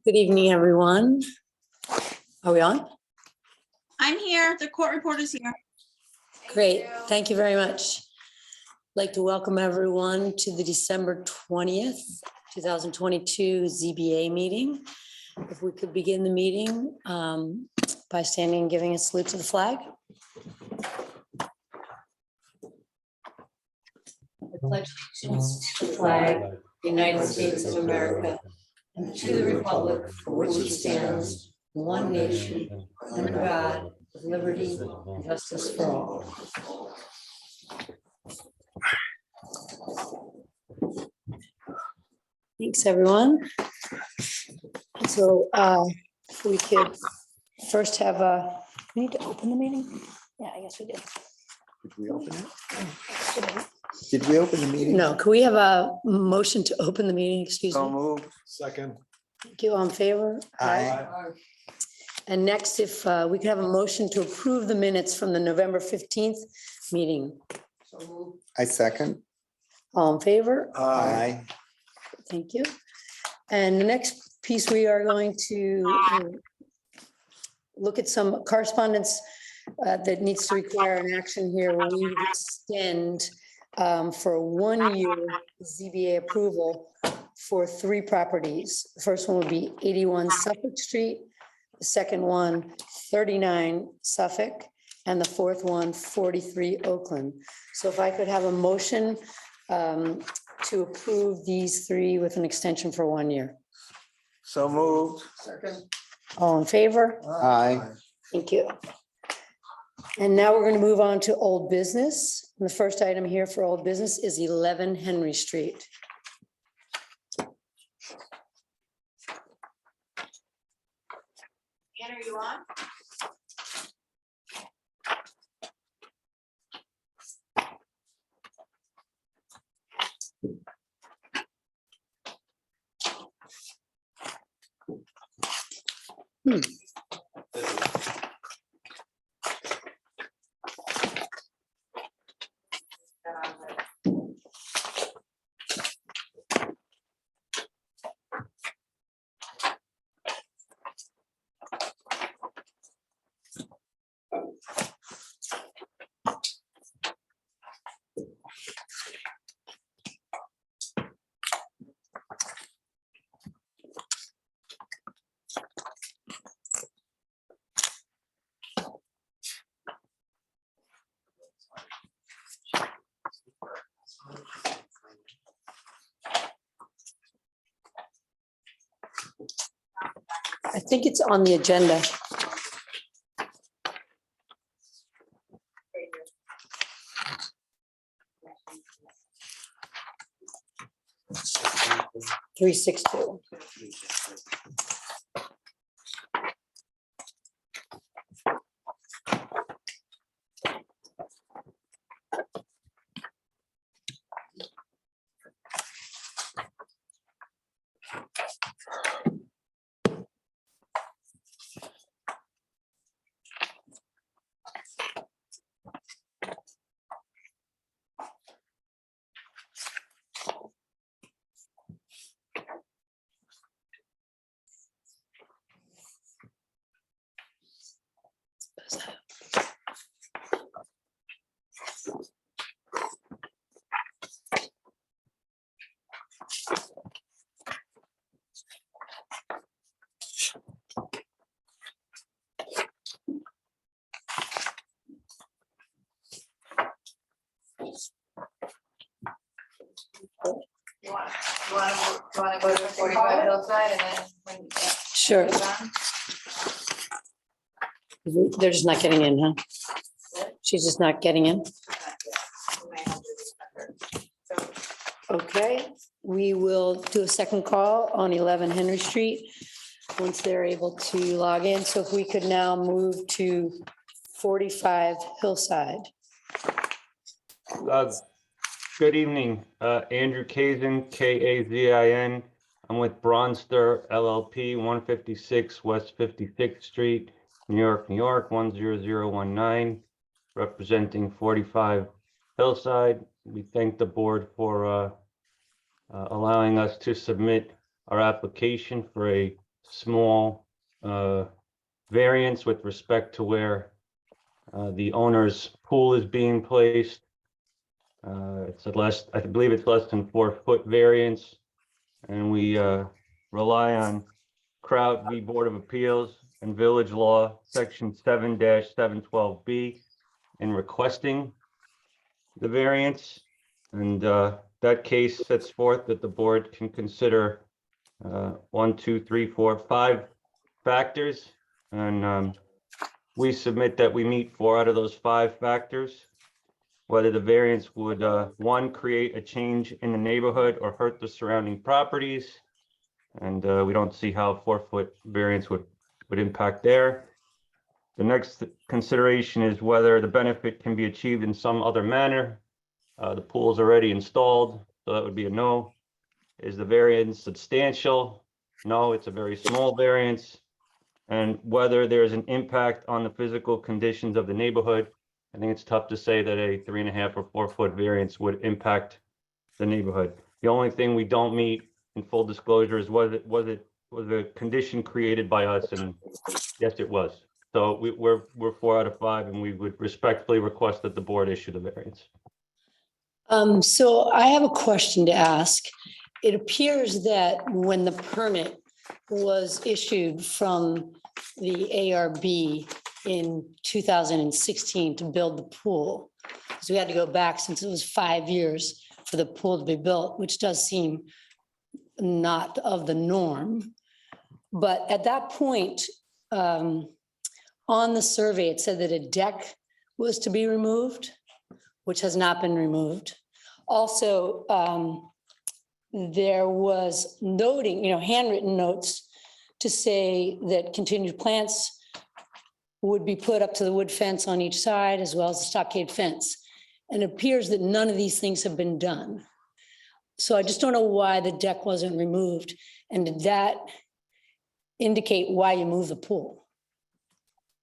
Good evening, everyone. Are we on? I'm here. The court reporter's here. Great, thank you very much. I'd like to welcome everyone to the December 20th, 2022 ZBA meeting. If we could begin the meeting by standing and giving a salute to the flag. I pledge allegiance to the flag, of the United States of America, and to the republic for which it stands, one nation, under God, with liberty and justice for all. Thanks, everyone. So if we could first have we need to open the meeting? Yeah, I guess we did. Did we open it? Did we open the meeting? No, could we have a motion to open the meeting? Excuse So me. moved. Second. Thank you. All in favor? Aye. And next, if we could have a motion to approve the minutes from the November 15th meeting. I second. All in favor? Aye. Thank you. And the next piece, we are going to look at some correspondence that needs to require an action here. We would extend for 1 year ZBA approval for 3 properties. The first one would be 81 Suffolk Street, the second one 39 Suffolk, and the fourth one 43 Oakland. So if I could have a motion to approve these 3 with an extension for 1 year. So moved. All in favor? Aye. Thank you. And now we're going to move on to old business. And the first item here for old business is 11 Henry Street. Ann, are you on? I think it's on the agenda. Three six two. You want to go to 45 Hillside and then when you get Sure. done? They're just not getting in, huh? She's just not getting in. You may have to do that. So, Okay, we will do a second call on 11 Henry Street once they're able to log in. So if we could now move to 45 Hillside. Good evening, Andrew Kazin, Kazin. I'm with Bronster LLP, 156 West 56th Street, New York, 10019, representing 45 Hillside. We thank the board for allowing us to submit our application for a small variance with respect to where the owner's pool is being placed. It's I believe it's less than 4-foot variance. And we rely on Kraut v. Board of Appeals and Village Law, Section 7-712B, in requesting the variance. And that case sets forth that the board can consider 1, 2, 3, 4, 5 factors. And we submit that we meet 4 out of those 5 factors. Whether the variance would, 1, create a change in the neighborhood or hurt the surrounding properties. And we don't see how a 4-foot variance would impact there. The next consideration is whether the benefit can be achieved in some other manner. The pool is already installed, so that would be a no. Is the variance substantial? No, it's a very small variance. And whether there's an impact on the physical conditions of the neighborhood. I think it's tough to say that a 3.5 or 4-foot variance would impact the neighborhood. The only thing we don't meet in full disclosure is was a condition created by us, and yes, it was. So we're 4 out of 5, and we would respectfully request that the board issue the variance. So I have a question to ask. It appears that when the permit was issued from the ARB in 2016 to build the pool, because we had to go back since it was 5 years for the pool to be built, which does seem not of the norm. But at that point, on the survey, it said that a deck was to be removed, which has not been removed. Also, there was noting, handwritten notes to say that continued plants would be put up to the wood fence on each side, as well as the stockade fence. And it appears that none of these things have been done. So I just don't know why the deck wasn't removed. And did that indicate why you moved the pool?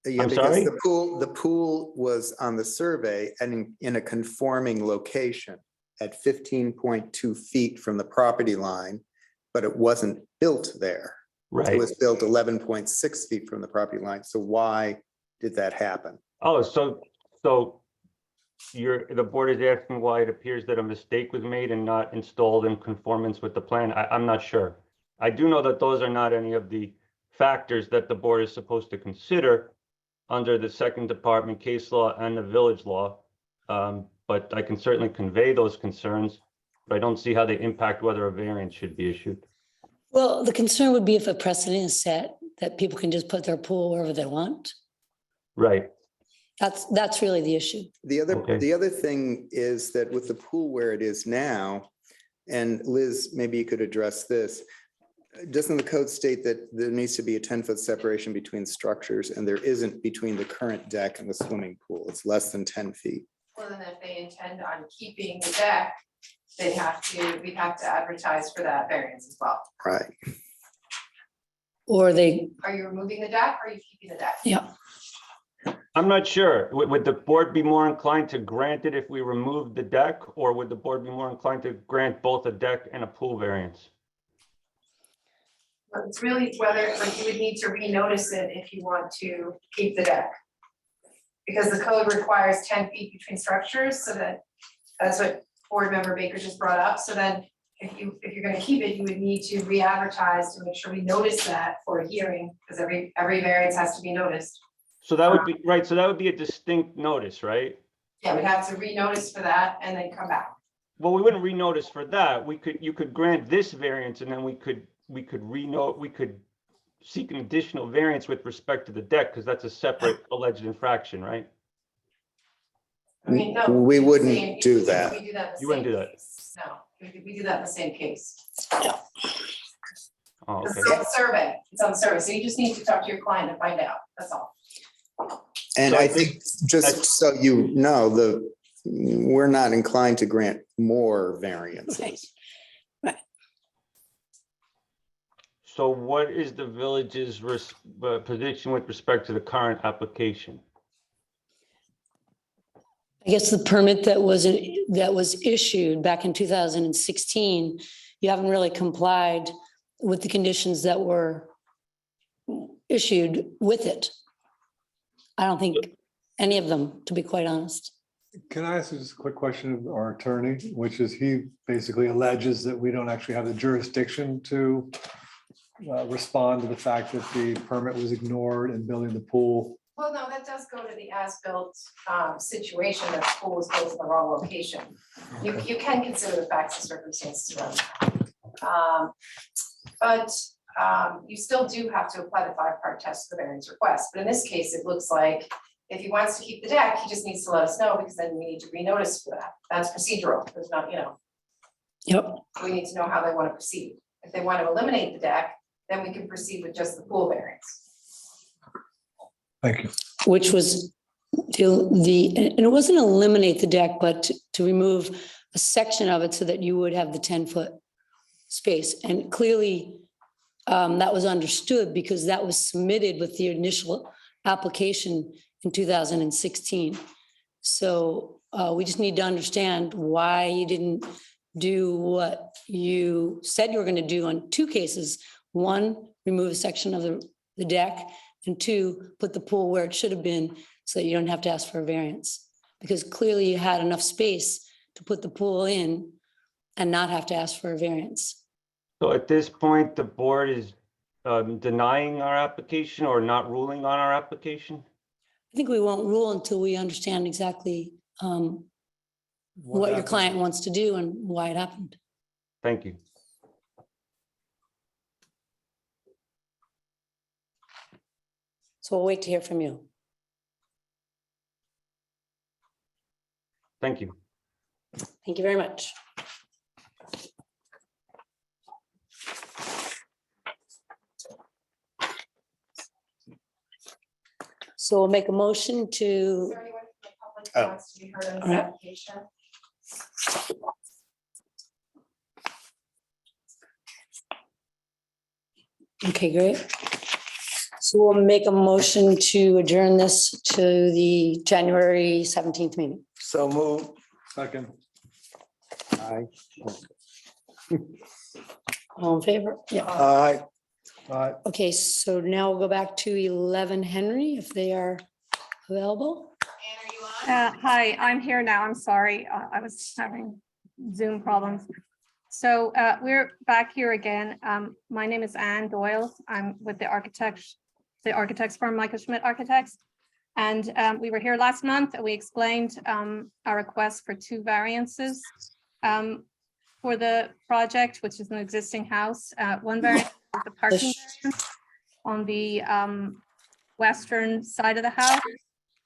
Yeah, I'm because sorry? the pool was on the survey and in a conforming location at 15.2 feet from the property line, but it wasn't built there. It Right. was built 11.6 feet from the property line. So why did that happen? Oh, so the board is asking why it appears that a mistake was made and not installed in conformance with the plan. I'm not sure. I do know that those are not any of the factors that the board is supposed to consider under the second department case law and the village law. But I can certainly convey those concerns, but I don't see how they impact whether a variance should be issued. Well, the concern would be if a precedent is set that people can just put their pool wherever they want. Right. That's really the issue. Okay. The other thing is that with the pool where it is now, and Liz, maybe you could address this. Doesn't the code state that there needs to be a 10-foot separation between structures, and there isn't between the current deck and the swimming pool? It's less than 10 feet. Well, then if they intend on keeping the deck, we'd have to advertise for that variance as well. Right. Or Are you removing the deck or are you keeping the deck? yeah. I'm not sure. Would the board be more inclined to grant it if we removed the deck, or would the board be more inclined to grant both a deck and a pool variance? But it's really whether, like, you would need to renotice it if you want to keep the deck. Because the code requires 10 feet between structures, so that's what board member Baker just brought up. So then if you're gonna keep it, you would need to re-advertise to make sure we notice that for a hearing, because every variance has to be noticed. So that would be, right, so that would be a distinct notice, right? Yeah, we'd have to re-notice for that and then come back. Well, we wouldn't renotice for that. You could grant this variance, and then we could seek an additional variance with respect to the deck, because that's a separate alleged infraction, right? I mean, no. We it's the wouldn't same- do that. We do that in the You wouldn't same do that. case. No, we do that in the same case. Oh, It's okay. on the survey, it's on the survey, so you just need to talk to your client and find out, that's all. And So I I think, just so you know, we're not inclined to grant more variances. So what is the village's position with respect to the current application? I guess the permit that was issued back in 2016, you haven't really complied with the conditions that were issued with it. I don't think any of them, to be quite honest. Can I ask just a quick question of our attorney, which is he basically alleges that we don't actually have the jurisdiction to respond to the fact that the permit was ignored in building the pool. Well, no, that does go to the as-built situation that the pool was built in the wrong location. You can consider the facts and circumstances around that. But you still do have to apply the 5-part test to the variance request. But in this case, it looks like if he wants to keep the deck, he just needs to let us know, because then we need to renotice for that. That's procedural. There's not, Yep. we need to know how they want to proceed. If they want to eliminate the deck, then we can proceed with just the pool variance. Thank you. Which was and it wasn't eliminate the deck, but to remove a section of it so that you would have the 10-foot space. And clearly, that was understood because that was submitted with the initial application in 2016. So we just need to understand why you didn't do what you said you were going to do on 2 cases. 1, remove a section of the deck, and 2, put the pool where it should have been so that you don't have to ask for a variance. Because clearly you had enough space to put the pool in and not have to ask for a variance. So at this point, the board is denying our application or not ruling on our application? I think we won't rule until we understand exactly what your happened? client wants to do and why it happened. Thank you. So we'll wait to hear from you. Thank you. Thank you very much. So we'll make a motion Is to, there anyone from the public who wants to be heard on this Alright. application? okay, great. So we'll make a motion to adjourn this to the January 17th meeting. So move. Second. Aye. All in favor? Yeah. Aye. Okay, so now we'll go back to 11 Henry if they are available. Anne, are you on? Hi, I'm here now. I'm sorry. I was having Zoom problems. So we're back here again. My name is Anne Doyle. I'm with the architects firm Michael Schmidt Architects. And we were here last month and we explained our request for 2 variances for the project, which is an existing house. One variance is the parking variance on the western side of the house.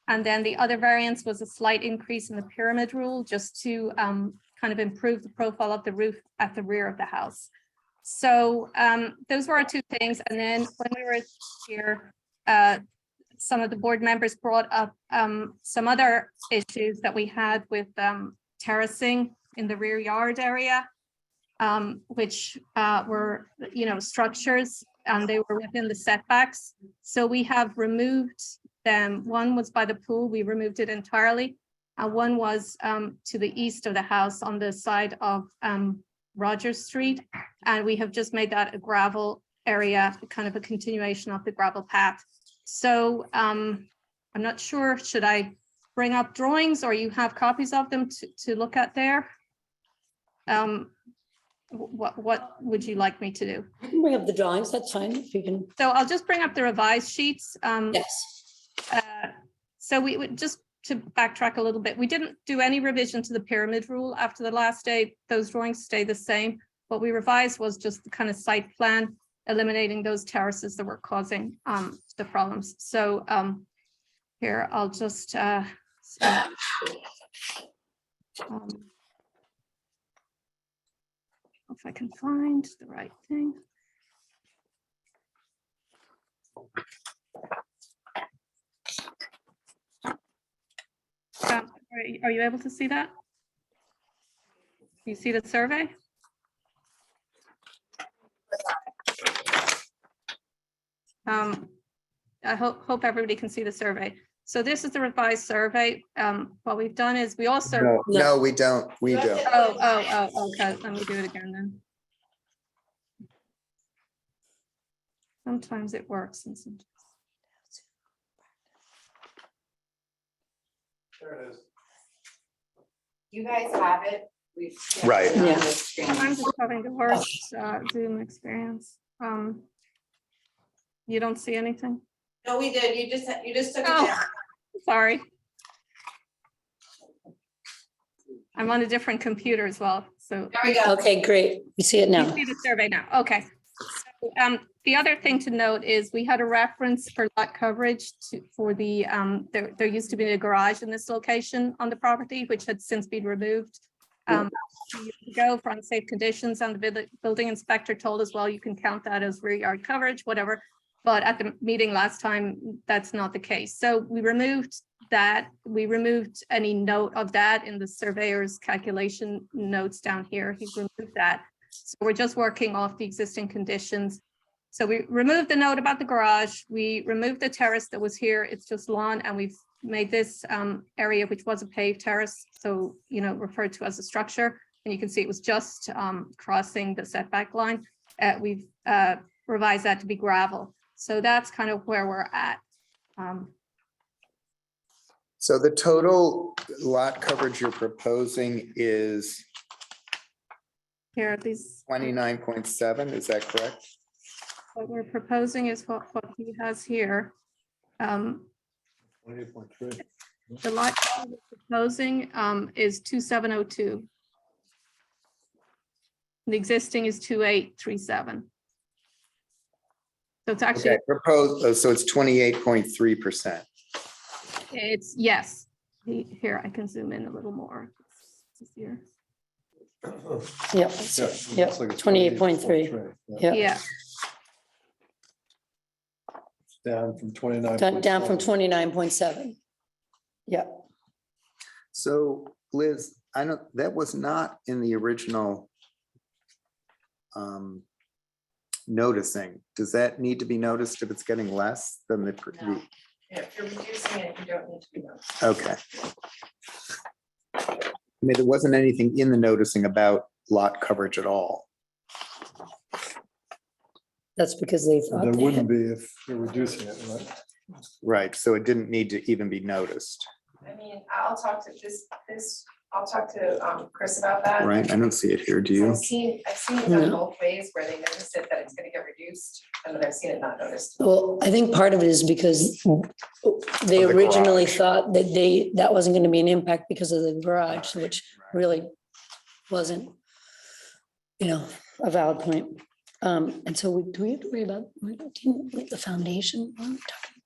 And then the other variance was a slight increase in the pyramid rule just to kind of improve the profile of the roof at the rear of the house. So those were our 2 things. And then when we were here, some of the board members brought up some other issues that we had with terracing in the rear yard area, which were, structures, and they were within the setbacks. So we have removed them. One was by the pool, we removed it entirely. And one was to the east of the house on the side of Rogers Street. And we have just made that a gravel area, kind of a continuation of the gravel path. So I'm not sure, should I bring up drawings or you have copies of them to look at there? What would you like me to do? You can bring up the drawings, that's fine, if you can. So I'll just bring up the revised sheets. Yes. So we would just to backtrack a little bit, we didn't do any revision to the pyramid rule after the last day. Those drawings stay the same. What we revised was just the kind of site plan, eliminating those terraces that were causing the problems. So here, I'll just if I can find the right thing. Are you able to see that? You see the survey? I hope everybody can see the survey. So this is the revised survey. What we've done is we also. No, we don't. We don't. Oh, okay. Let me do it again then. Sometimes it works and sometimes. There it is. You guys have it. We've. Right. Yeah. I'm just having the worst Zoom experience. You don't see anything? No, we did. You just took it Oh. down. Sorry. I'm on a different computer as well, so. There we go. Okay, great. We see it You now. see the survey now, okay. So, the other thing to note is we had a reference for lot coverage for the, there used to be a garage in this location on the property, which had since been removed. 2 years ago for unsafe conditions, and the building inspector told us, well, you can count that as rear yard coverage, whatever. But at the meeting last time, that's not the case. So we removed that. We removed any note of that in the surveyor's calculation notes down here. He removed that. So we're just working off the existing conditions. So we removed the note about the garage. We removed the terrace that was here. It's just lawn, and we've made this area, which was a paved terrace, so, you know, referred to as a structure. And you can see it was just crossing the setback line. We've revised that to be gravel. So that's kind of where we're at. So the total lot coverage you're proposing is Here, these, 29.7, is that correct? what we're proposing is what he has here. 28.3. The lot we're proposing is 2702. The existing is 2837. So it's actually, Okay, proposed, so it's 28.3%. it's, yes. Here, I can zoom in a little more. It's here. Yep, Yeah, Yep, looks like it's 28.3. 28.3, yeah. yep. Yeah, Down from 29. Down from 29.7. Yep. So Liz, I know that was not in the original noticing. Does that need to be noticed if it's getting less than the? No. If you're reducing it, you don't need to be noticed. Okay. I mean, there wasn't anything in the noticing about lot coverage at all. That's because they thought. There they wouldn't had- be if you're reducing it, right? Right, so it didn't need to even be noticed, I mean, I'll talk to I'll talk to Chris about that. right? I don't see it here, do you? I've seen it done both ways where they notice it that it's gonna get reduced, and then I've seen it not noticed. Well, I think part of it is because they Of the originally garage. thought that that wasn't gonna be an impact because of the garage, which really wasn't, you know, a valid point. And so do we have to worry about, the foundation?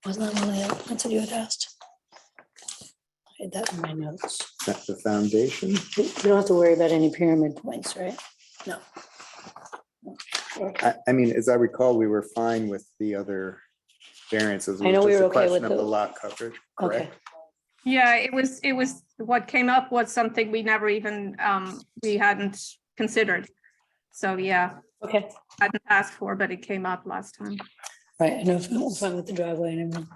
Wasn't that one of the elements that you had asked? I had that in my notes. That's the foundation. We don't have to worry about any pyramid points, right? No. I mean, as I recall, we were fine with the other variances. It I know was we just were a okay with question of the- the lot coverage, Okay, correct? yeah, it was, what came up was something we never even, we hadn't considered. So, yeah, okay, hadn't asked for, but it came up last time. right, I know if I'm fine with the driveway and everything.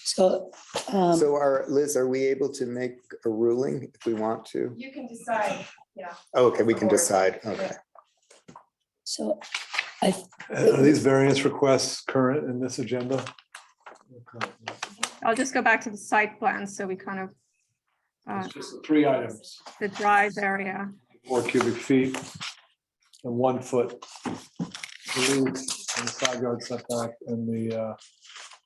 So, So Liz, are we able to make a ruling if we want to? You can decide, yeah. Oh, okay, we can decide, okay. so Are these variance requests current in this agenda? I'll just go back to the site plan, so we kind of, It's just 3 items, the drive area. 4 cubic feet and 1 foot relief on the side yard setback, and the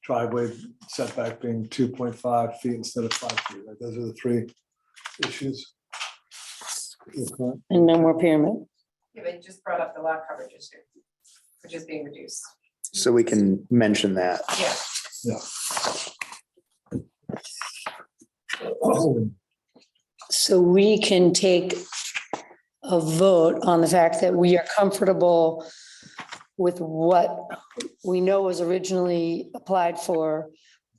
driveway setback being 2.5 feet instead of 5 feet. Right? Those are the 3 issues. Okay. and no more pyramid. Yeah, they just brought up the lot coverage issue, which is being reduced. So we can mention that. Yeah. So we can take a vote on the fact that we are comfortable with what we know was originally applied for.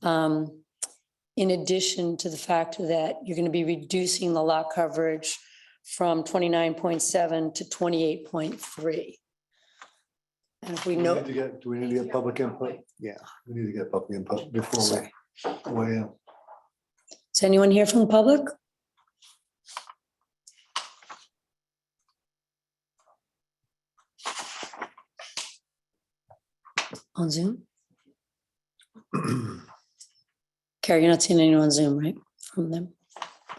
In addition to the fact that you're going to be reducing the lot coverage from 29.7 to 28.3. And if we know, Do we need to get public input? Yeah. We need to get public input before we weigh in. is anyone here from the public? On Zoom? Carrie, you're not seeing anyone on Zoom, right? From them?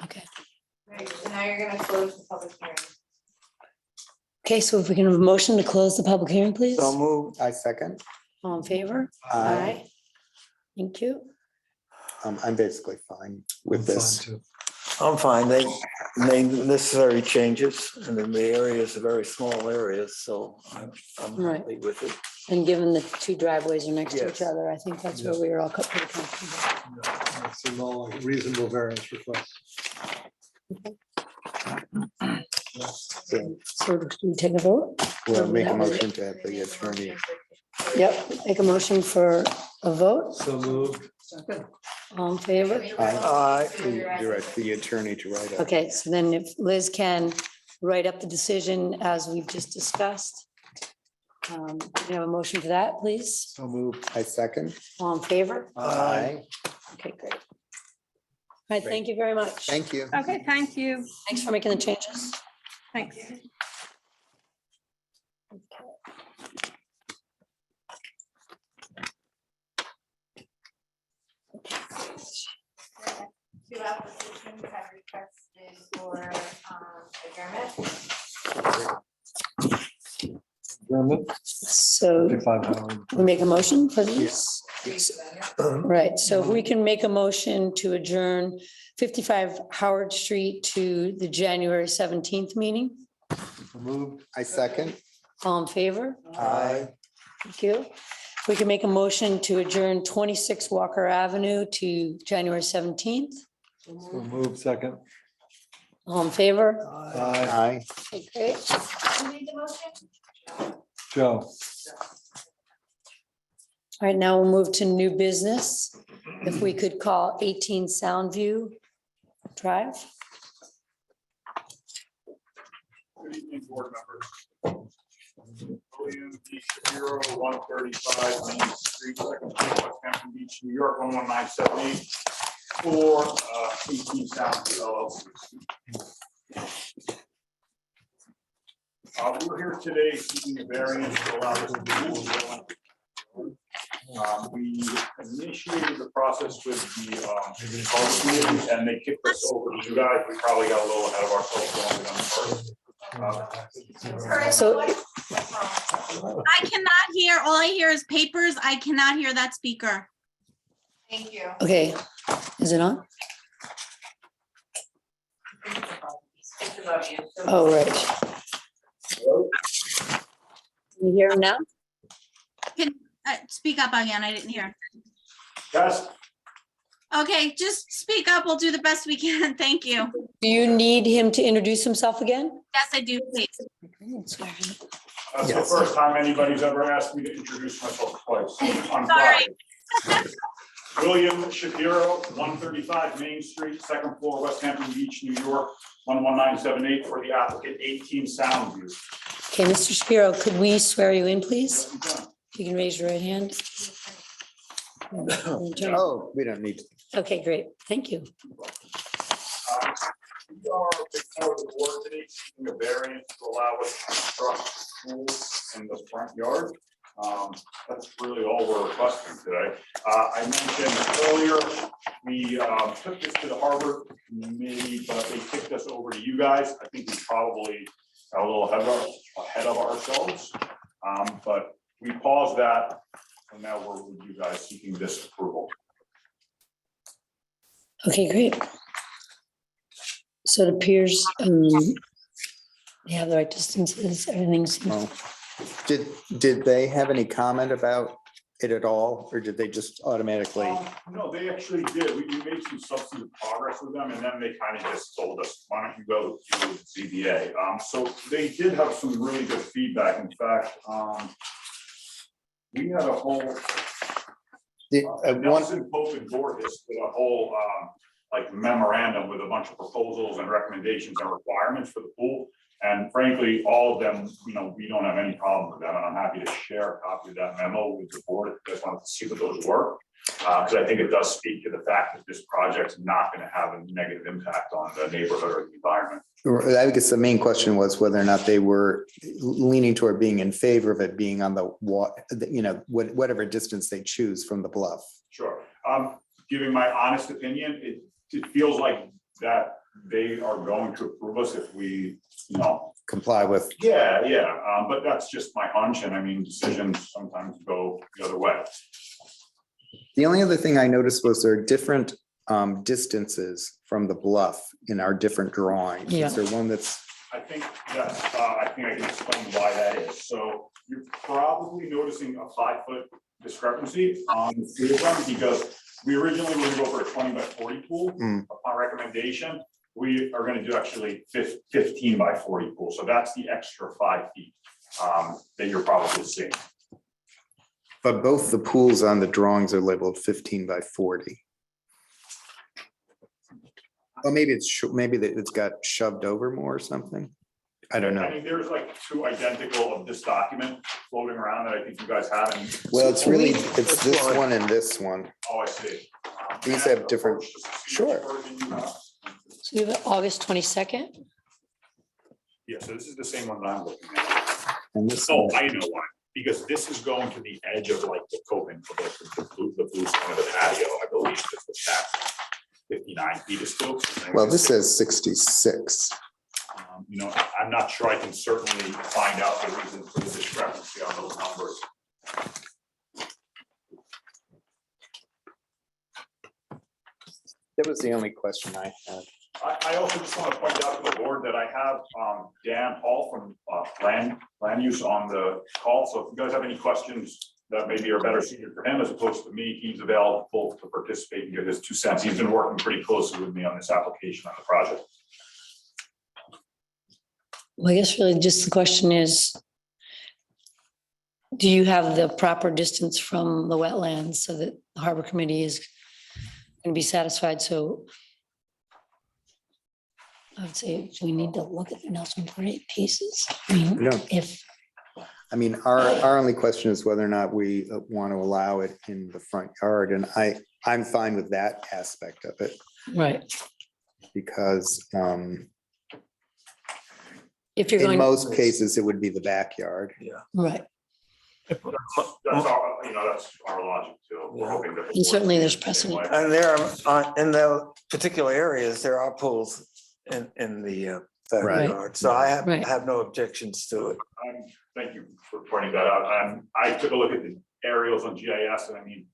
Okay. Right, so now you're gonna close the public hearing. Okay, so if we can have a motion to close the public hearing, please? So move. I second. All in favor? Aye. Thank you. I'm basically fine with I'm fine this. too. I'm fine. They made necessary changes and then the areas are very small areas, so I'm Right. happy with it. And given the two driveways are next to each Yes. other, I think that's where we were all pretty comfortable. Yeah, it seemed all like reasonable variance requests. So do we take a vote? We'll make a motion to have the attorney. Yep, make a motion for a vote. So moved. All in favor? You're right, the attorney to write up. Okay, so then if Liz can write up the decision as we've just discussed. Can we have a motion for that, please? So moved. I second. All in favor? Aye. Okay, great. All right, thank you very much. Thank you. Okay, thank you. Thanks for making the changes. Thanks. Two applications have requested for adjournment. Adjournment, So 55 Howard. we make a motion for these? Right, so if we can make a motion to adjourn 55 Howard Street to the January 17th meeting. So moved. I second. All in favor? Aye. Thank you. We can make a motion to adjourn 26 Walker Avenue to January 17th. So moved, second. All in favor? Aye. Aye. Okay, great. Who made the motion? Joe. All right, now we'll move to new business. If we could call 18 Soundview Drive. Good evening, board members. William D. Shapiro, 135 Main Street, second floor, West Hampton Beach, New York, 11978, for 18 Soundview LLC. We're here today seeking a variance to allow us to do we initiated the process with the code committee, and they kicked us over to you guys. We probably got a little ahead of ourselves going on first. So- I cannot hear, all I hear is papers. I cannot hear that speaker. Thank you. Okay, is it on? It's above you. Oh, right. Can you hear him now? Speak up again. I didn't hear. Yes, Okay, just speak up. We'll do the best we can. Thank you. Do you need him to introduce himself again? Yes, I do, please. that's the Yes. first time anybody's ever asked me to introduce myself twice on Sorry. Friday. William Shapiro, 135 Main Street, second floor, West Hampton Beach, New York, 11978, for the applicant, 18 Soundview. Okay, Mr. Shapiro, could we swear you in, please? If you can raise your right hand. Oh, we don't need to. Okay, great. Thank you. We are before the board today seeking a variance to allow us to construct a pool in the front yard. That's really all we're requesting today. I mentioned earlier, we took this to the harbor committee, but they kicked us over to you guys. I think we probably got a little ahead of ourselves. But we paused that, and now we're with you guys seeking this approval. Okay, great. So it appears they have the right distances, everything seems, Well, did they have any comment about it at all, or did they just automatically? No, they actually did. We made some substantive progress with them, and then they kind of just told us, why don't you go to ZBA? So they did have some really good feedback. In fact, we had a whole, One, Nelson Pope and Gorgas did a whole, like memorandum with a bunch of proposals and recommendations and requirements for the pool. And frankly, all of them, you know, we don't have any problem with them, and I'm happy to share a copy of that memo with the board if you guys want to see what those were. Because I think it does speak to the fact that this project's not going to have a negative impact on the neighborhood or the environment. I guess the main question was whether or not they were leaning toward being in favor of it being on the you know, whatever distance they choose from the bluff. Sure. Giving my honest opinion, it feels like that they are going to approve us if we, you know. Comply with. Yeah, but that's just my hunch, and I mean, decisions sometimes go the other way. The only other thing I noticed was there are different distances from the bluff in our different drawings. Yeah. Is there one that's, I think I can explain why that is. So you're probably noticing a 5-foot discrepancy on the two of them, because we originally were gonna go for a 20 by 40 pool. Upon recommendation, we are gonna do actually 15 by 40 pool. So that's the extra 5 feet that you're probably seeing. but both the pools on the drawings are labeled 15 by 40. Well, maybe maybe it's got shoved over more or something. I don't I know. mean, there's like 2 identical of this document floating around that I think you guys have. And Well, it's this one and this one. oh, I see. These have different- Sure. So you have August 22nd? Yeah, so this is the same one that I'm looking at. And this Oh, one. I know why. Because this is going to the edge of like the coping, of like the blue side of the patio, I believe, because the tap 59 feet is still. Well, this says 66. You know, I'm not sure. I can certainly find out the reason for the discrepancy on those numbers. That was the only question I had. I also just want to point out to the board that I have Dan Hall from land use on the call. So if you guys have any questions that maybe are better suited for him as opposed to me, he's available to participate and give his 2 cents. He's been working pretty closely with me on this application on the project. Well, I guess really just the question is, do you have the proper distance from the wetlands so that the harbor committee is going to be satisfied? So I would say we need to look at the Nelson Parade pieces. I mean, No. if, I mean, our only question is whether or not we want to allow it in the front yard, and I'm fine with that aspect of it, right, because if you're in going, most cases, it would be the backyard. right, That's our, you know, that's our logic too. We're hoping that the And certainly board there's sees it the same precedent. way. And there are, in the particular areas, there are pools in the backyard, so I Right. have no objections to it. Thank you for pointing that out. I took a look at the aerials on GIS, and I mean,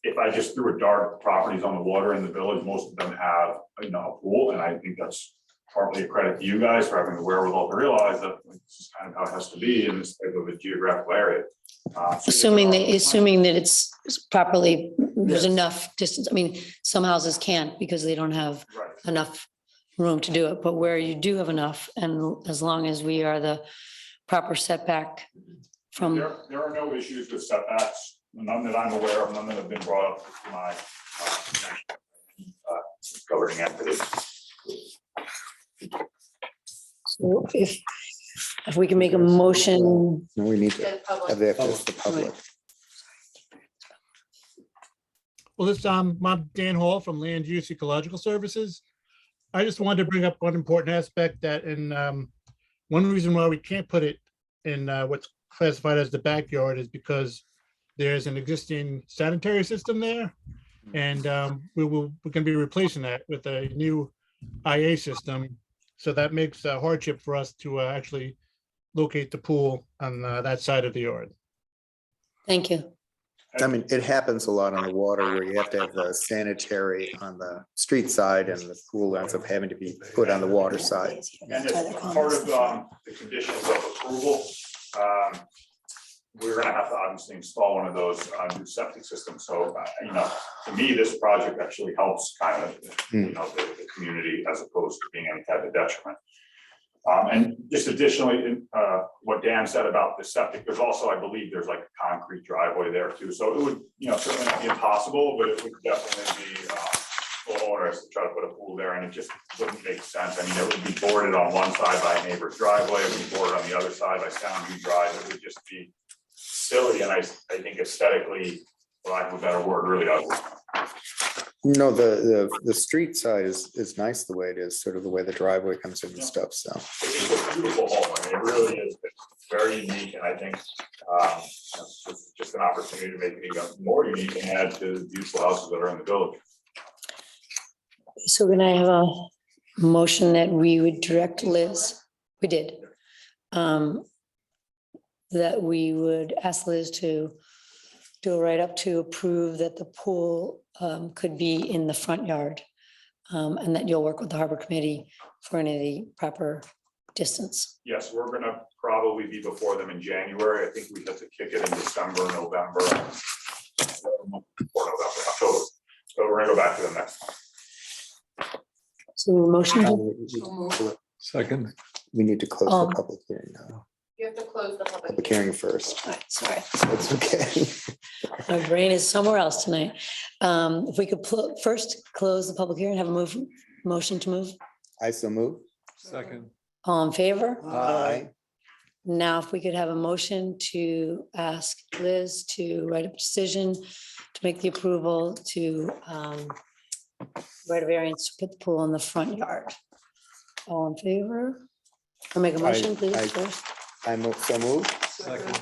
if I just threw a dart at the properties on the water in the village, most of them have, you know, a pool, and I think that's partly a credit to you guys for having the wherewithal to realize that this is kind of how it has to be in this type of a geographical area. assuming that it's properly, there's enough distance. I mean, some houses can't because they don't have Right. enough room to do it, but where you do have enough, and as long as we are the proper setback from, There are no issues with setbacks, none that I'm aware of, none that have been brought up to my governing entity. so if we can make a motion, No, we need to The public. have access to the public. Well, this, I'm Dan Hall from Land Use Ecological Services. I just wanted to bring up one important aspect that one reason why we can't put it in what's classified as the backyard is because there's an existing sanitary system there. And we're going to be replacing that with a new IA system. So that makes a hardship for us to actually locate the pool on that side of the yard. thank you. I mean, it happens a lot on the water where you have to have the sanitary on the street side and the pool ends up having to be put on the water side. And as part of the conditions of approval, we're gonna have to obviously install one of those new septic systems. So, you know, to me, this project actually helps kind of, you know, the community as opposed to being any type of detriment. And just additionally, what Dan said about the septic, there's also, I believe, there's like a concrete driveway there too. So it would, you know, certainly not be impossible, but it would definitely be a little owner has to try to put a pool there, and it just wouldn't make sense. I mean, it would be boarded on one side by a neighbor's driveway, it would be boarded on the other side by Soundview Drive. It would just be silly, and I think aesthetically, for lack of a better word, really ugly. No, the street side is nice the way it is, sort of the way the driveway comes in and stuff, so. It's a beautiful home, I mean, it really is. It's very unique, and I think it's just an opportunity to make it even more unique and add to the beautiful houses that are in the village. So can I have a motion that we would direct Liz? We did. That we would ask Liz to do a write-up to approve that the pool could be in the front yard. And that you'll work with the harbor committee for any of the proper distance. Yes, we're gonna probably be before them in January. I think we have to kick it in December, November. Before November, October. So we're gonna go back to them next. So motion, to- Second. We need to close the public hearing now. You have to close the Public hearing first. all right, sorry, That's okay. my brain is somewhere else tonight. If we could first close the public hearing, have a motion to move, I so move. Second. all in favor? Aye. Now, if we could have a motion to ask Liz to write a decision to make the approval to write a variance to put the pool in the front yard. All in favor? Or make a motion, please, I- first. So moved. Second.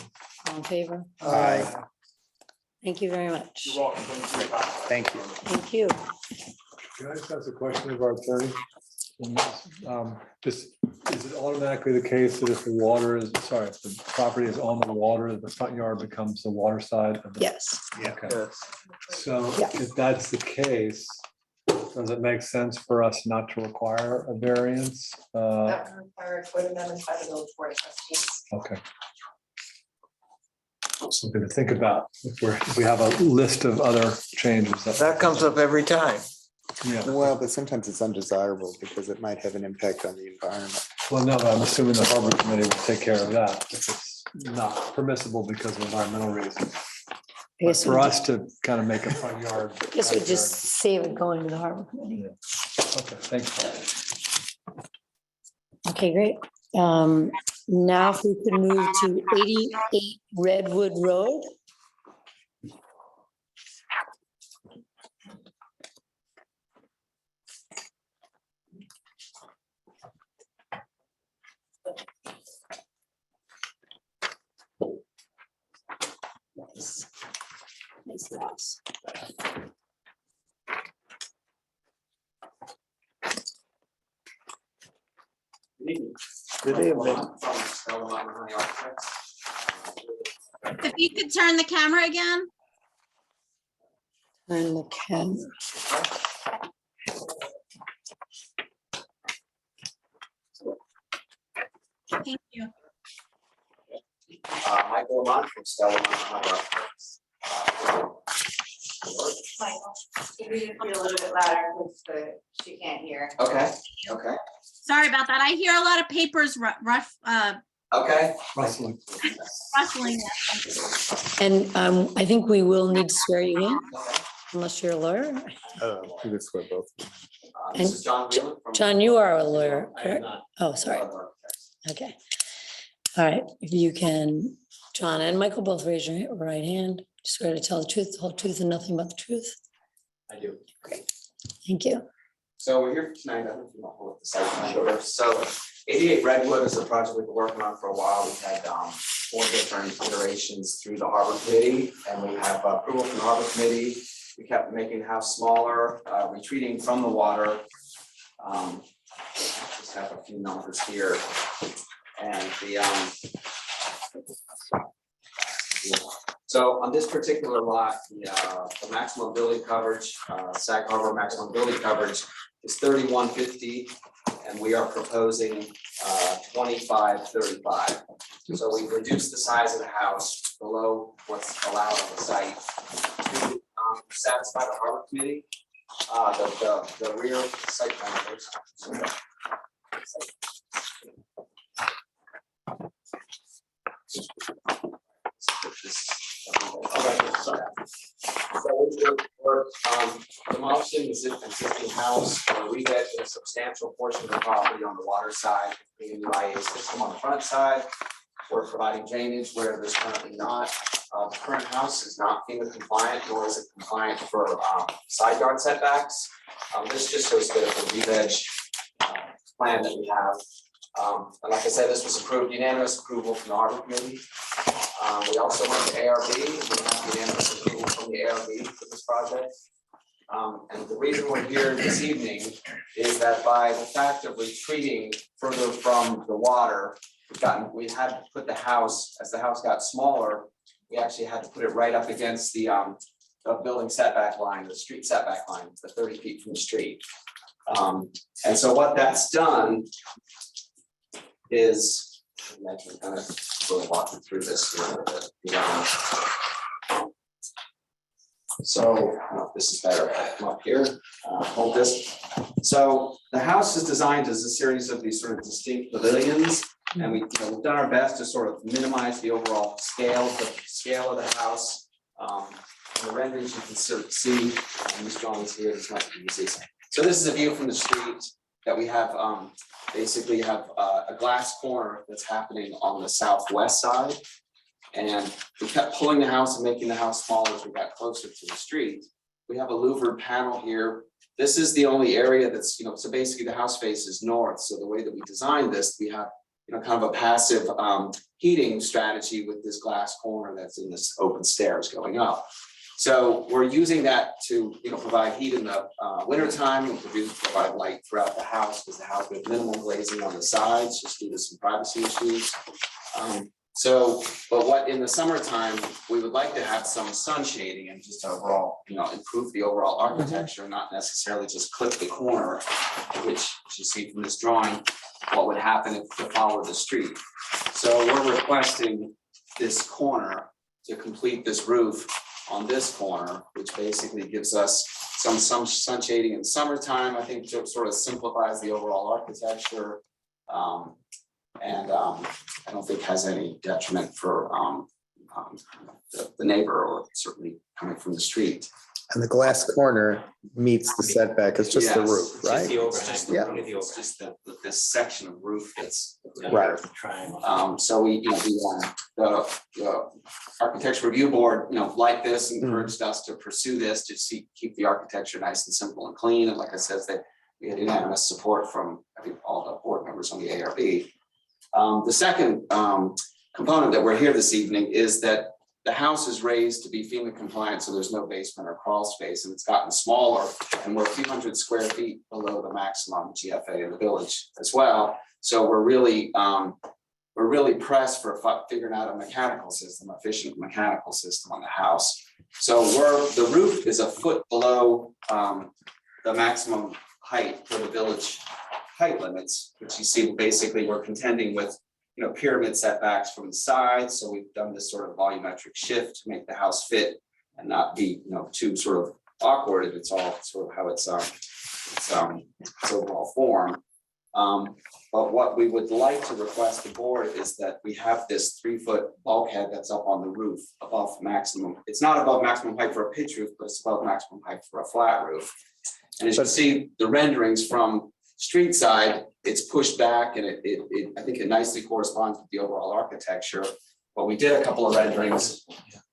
All in favor? Aye. Thank you very much. You're welcome. Thank you for your time. Thank you. Thank you. Can I just ask a question of our attorney? Just, is it automatically the case that if the water is, sorry, if the property is on the water, the front yard becomes the water side of the? Yes. Okay, Yes. so Yeah. if that's the case, does it make sense for us not to require a variance? That would require a code amendment by the village board of trustees. Okay. Something to think about if we have a list of other changes. That comes up every time. Yeah, Well, but sometimes it's undesirable because it might have an impact on the environment. well, no, but I'm assuming the harbor committee will take care of that if it's not permissible because of environmental reasons. I guess For we us to kind of make a front yard. guess we just save it going to the harbor committee. Okay, thanks. Okay, great. Now if we could move to 88 Redwood Road. Nice. Nice house. Good evening. If you could turn the camera again. Turn the camera. Thank you. Michael Lamont from Stella Mountain. Michael, if you could be a little bit louder because she can't hear. Okay, okay, Sorry about that. I hear a lot of papers okay. Rustling. rustling. And I think we will need to swear you in unless you're a lawyer. We could swear both. This is John Wheelan from. John, you are a lawyer, I am correct? not. Oh, sorry. Okay. All right, if you can, John and Michael, both raise your right hand. Swear to tell the truth, the whole truth, and nothing but the truth. I do. Thank you. So we're here tonight, I don't know if you want to hold the site plan order. So 88 Redwood is a project we've been working on for a while. We've had 4 different iterations through the harbor committee, and we have approval from the harbor committee. We kept making the house smaller, retreating from the water. Just have a few numbers here. And so on this particular lot, the maximum building coverage, Sag Harbor maximum building coverage is 3150, and we are proposing 2535. So we've reduced the size of the house below what's allowed on the site to satisfy the harbor committee. The rear site plan first. So Demolishing the existing house, re-vegging a substantial portion of the property on the water side, creating a new IA system on the front side. We're providing drainage where there's currently not. The current house is not FEMA compliant, nor is it compliant for side yard setbacks. This just shows a bit of a re-veg plan that we have. And like I said, this was approved, unanimous approval from the Harbor Committee. We also went to ARB, we have unanimous approval from the ARB for this project. And the reason we're here this evening is that by the fact of retreating further from the water, we had to put the house, as the house got smaller, we actually had to put it right up against the building setback line, the street setback line, the 30 feet from the street. And so what that's done is, I can kind of sort of walk you through this here a little bit. So, I don't know if this is better, I'll come up here, hold this. So the house is designed as a series of these sort of distinct pavilions. And we've done our best to sort of minimize the overall scale of the house. The renderings you can sort of see, these drawings here, this might be easy. So this is a view from the street that we have, basically have a glass corner that's happening on the southwest side. And we kept pulling the house and making the house smaller as we got closer to the street. We have a louvered panel here. This is the only area that's, so basically the house faces north. So the way that we designed this, we have, kind of a passive heating strategy with this glass corner that's in this open stairs going up. So we're using that to, provide heat in the wintertime and provide light throughout the house because the house with minimal glazing on the sides, just due to some privacy issues. But what in the summertime, we would like to have some sun shading and just overall, improve the overall architecture, not necessarily just clip the corner, which you see from this drawing, what would happen if you follow the street. So we're requesting this corner to complete this roof on this corner, which basically gives us some sun shading in summertime. I think it sort of simplifies the overall architecture. And I don't think has any detriment for the neighbor or certainly coming from the street. And the glass corner meets the setback, it's just the Yes, roof, it's just right? the overhang, Yeah. it's just this section of roof that's. Right. So we, the architecture review board, like this, encouraged us to pursue this, to keep the architecture nice and simple and clean. And like I said, that we had unanimous support from, I think, all the board members on the ARB. The second component that we're here this evening is that the house is raised to be FEMA compliant, so there's no basement or crawl space, and it's gotten smaller, and we're a few hundred square feet below the maximum GFA in the village as well. So we're really pressed for figuring out a mechanical system, efficient mechanical system on the house. So the roof is a foot below the maximum height for the village height limits, which you see basically we're contending with pyramid setbacks from the side. So we've done this sort of volumetric shift to make the house fit and not be too sort of awkward. It's all sort of how it's overall form. But what we would like to request the board is that we have this 3-foot bulkhead that's up on the roof above maximum. It's not above maximum height for a pitch roof, but it's above maximum height for a flat roof. And as you see the renderings from street side, it's pushed back and I think it nicely corresponds with the overall architecture. But we did a couple of renderings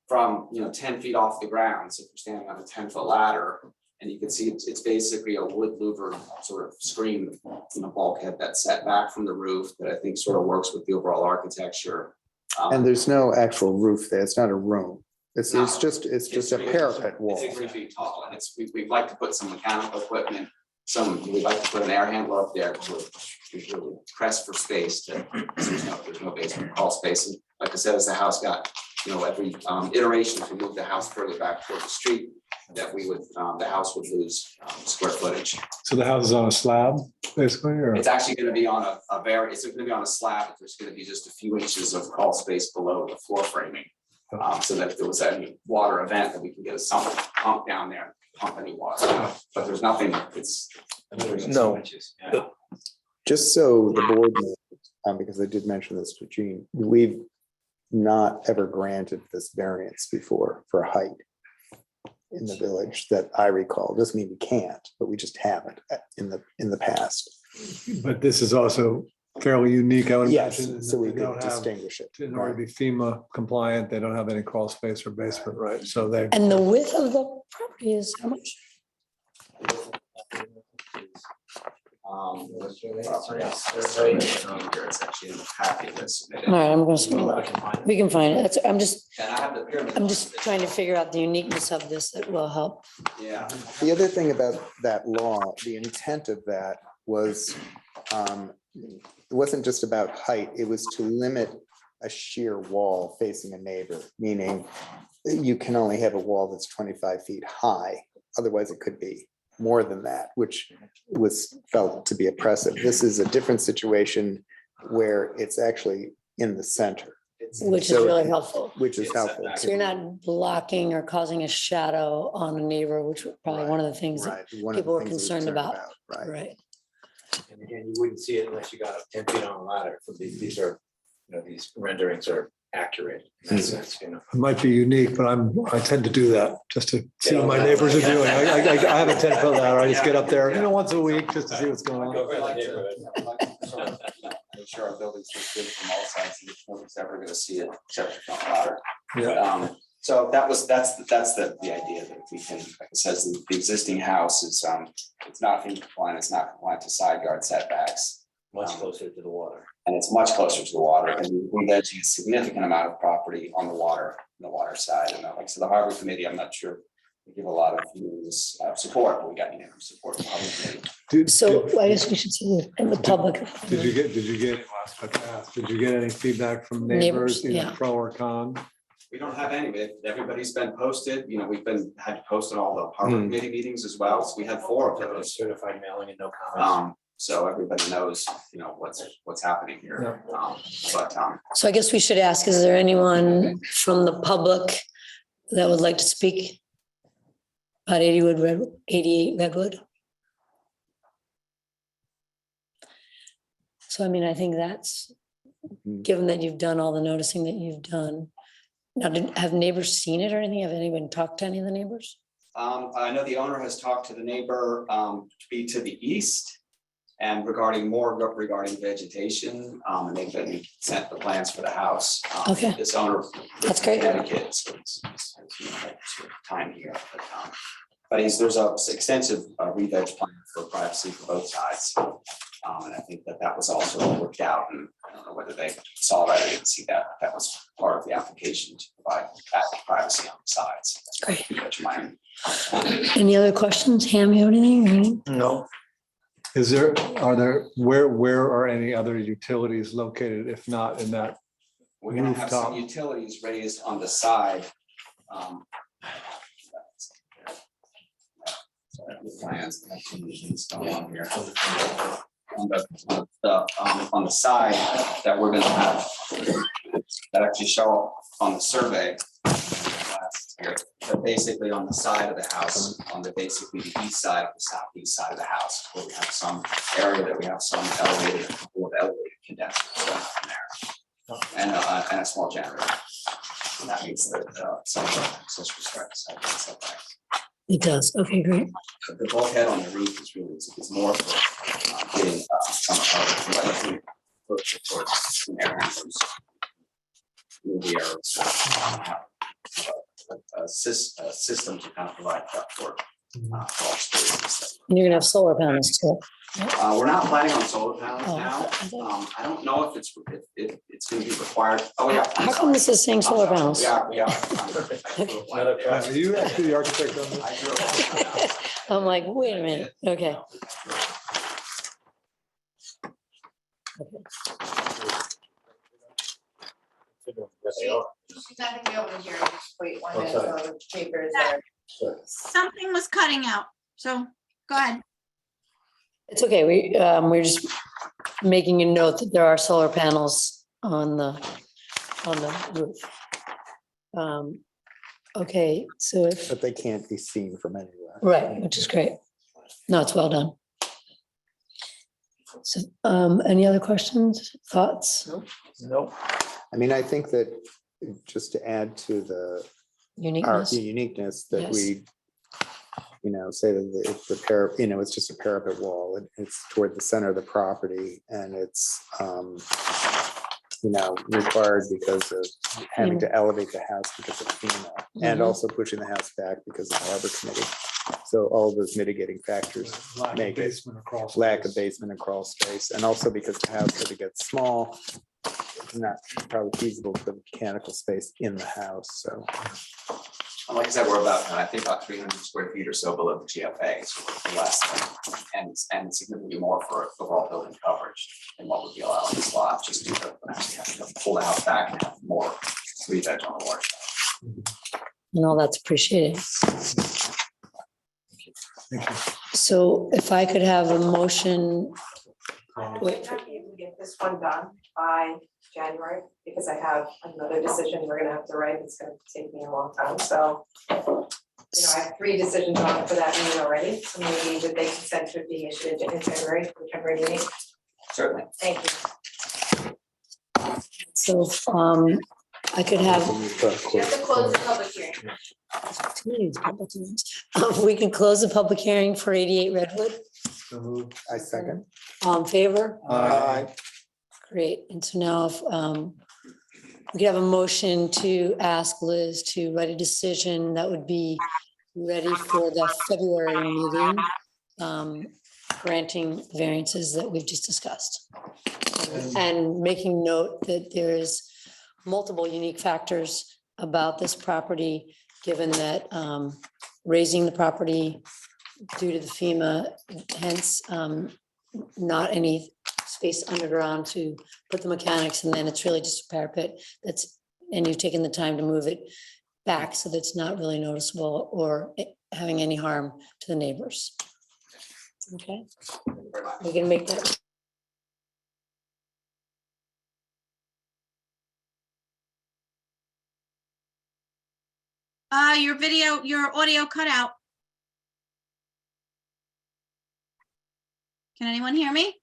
from 10 feet off the ground. So if you're standing on a 10-foot ladder, and you can see it's basically a wood louvered sort of screen, bulkhead that's set back from the roof that I think sort of works with the overall architecture. And there's no actual roof there, it's not a room. It's No. just a parapet wall. It's 3 feet tall, and we'd like to put some mechanical equipment. We'd like to put an air handler up there to really press for space. There's no basement crawl space. And like I said, as the house got, every iteration to move the house further back toward the street, that we would, the house would lose square footage. So the house is on a slab, basically, or? It's actually going to be on it's going to be on a slab, but there's going to be just a few inches of crawl space below the floor framing. So that if there was any water event, that we can get a sump pump down there, pump any water out. But there's nothing, No. Just so the board knows, because I did mention this to Gene, we've not ever granted this variance before for height. in the village that I recall. Doesn't mean we can't, but we just haven't in the past. But this is also fairly unique, I would Yes, imagine. in so that we they don't could have- distinguish it. In order to be FEMA compliant, they don't have any crawl space or basement, right? So they. And the width of the property is how much? It's actually in the packet that's submitted. All right, I'm gonna, we can find it. That's, And I have the pyramid. I'm just trying to figure out the uniqueness of this that will help. Yeah. The other thing about that law, the intent of that was, it wasn't just about height, it was to limit a sheer wall facing a neighbor, meaning you can only have a wall that's 25 feet high. Otherwise, it could be more than that, which was felt to be oppressive. This is a different situation where it's actually in the center, Which is So- really helpful. which is It's helpful. setback. So you're not blocking or causing a shadow on a neighbor, which was probably one of the things that, Right, one of the people were things concerned about. Right. right? And again, you wouldn't see it unless you got up 10 feet on a ladder. So these are, these renderings are accurate in that sense, It might be unique, but I tend to do that just to see what my neighbors are doing. I have a 10-foot ladder. I just get up there, once a week just to see what's going on. We like to make sure our buildings look good from all sides, and nobody's ever gonna see it except for the ladder. Yeah. So that's the idea that we can, like it says, the existing house is, it's not in compliant, it's not compliant to side yard setbacks. much closer to the water. And it's much closer to the water, and we veggie a significant amount of property on the water side, and like, so the harbor committee, I'm not sure. We give a lot of unanimous support, but we got unanimous support from the harbor committee. So I guess we should see it in the public. Did you get any feedback from Neighbors, neighbors, either yeah. pro or con? We don't have any, everybody's been posted, we've had to post on all the harbor committee meetings as well, so we had 4 of those. Certified mailing and no comments. So everybody knows, what's happening here. So I guess we should ask, is there anyone from the public that would like to speak about 88 Redwood? So I mean, I think that's, given that you've done all the noticing that you've done. Now, have neighbors seen it or anything? Have anyone talked to any of the neighbors? I know the owner has talked to the neighbor, to be to the east. And regarding vegetation, and they've been sent the plans for the house. Okay. This owner. That's great. Connecticut, so it's time here, but there's a extensive re-veg plan for privacy for both sides. And I think that was also worked out, and I don't know whether they saw that or didn't see that, but that was part of the application to provide that privacy on the sides. Great. That's my- Any other questions? Ham, you have anything? No, Where are any other utilities located, if not in that? We're gonna have some Rooftop. utilities raised on the side. Sorry, the plans, I can use these down on here. On the side that we're gonna have, that actually show up on the survey. But basically on the side of the house, on the basically the east side of the southeast side of the house, where we have some area that we have some elevated, condenser in there. And a small generator. And that means that some of the accessory structures. It does. Okay, great. The bulkhead on the roof is really, it's more for getting some of the towards an area. We are a system to kind of provide that for all spaces. And you're gonna have solar panels too. We're not planning on solar panels Oh, now. I thought- I don't know if it's going to be required. Oh, yeah. I'm How come sorry. this is saying solar I'm sorry. panels? We are. Are you actually the architect on this? I grew up on that. I'm like, wait a minute. Okay. Where they are. She's not gonna be able to hear you. Just wait 1 minute Okay. so the papers are. Something was cutting out, so go ahead. It's okay. We're just making a note that there are solar panels on the roof. Okay, so if, But they can't be seen from anywhere. right, which is great. No, it's well done. So, any other questions, thoughts, no. I mean, I think that just to add to our uniqueness? uniqueness, that Yes. we say that it's the parapet, it's just a parapet wall, it's toward the center of the property, and it's, required because of having to elevate the house because of FEMA, and Mhm. also pushing the house back because of the harbor committee. So all of those mitigating factors Lack of make it basement or crawl lack of space. basement and crawl space, and also because the house, if it gets small, it's not probably feasible for the mechanical space in the house, so. And like I said, we're about, I think about 300 square feet or so below the GFA, so we're less than, and significantly more for overall building coverage than what would be allowed in this lot, just due to actually having to pull the house back and have more three beds on the water side. No, that's appreciated. Thank you. So if I could have a motion, I wait, might not be able to get this one done by January, because I have another decision we're gonna have to write, it's gonna take me a long time, so. I have 3 decisions on for that meeting already, so maybe that they consent to it being issued in February, February meeting. Certainly. Thank you. so I could have. You have to close the public hearing. We can close the public hearing for 88 Redwood. So moved. I second. All in favor? Aye. Great. And so now if we could have a motion to ask Liz to write a decision that would be ready for the February meeting, granting variances that we've just discussed. And making note that there is multiple unique factors about this property, given that raising the property due to the FEMA, hence not any space underground to put the mechanics, and then it's really just a parapet and you've taken the time to move it back so that's not really noticeable or having any harm to the neighbors. Okay, Thank you very much. we can make that. Your video, your audio cut out. Can anyone hear me?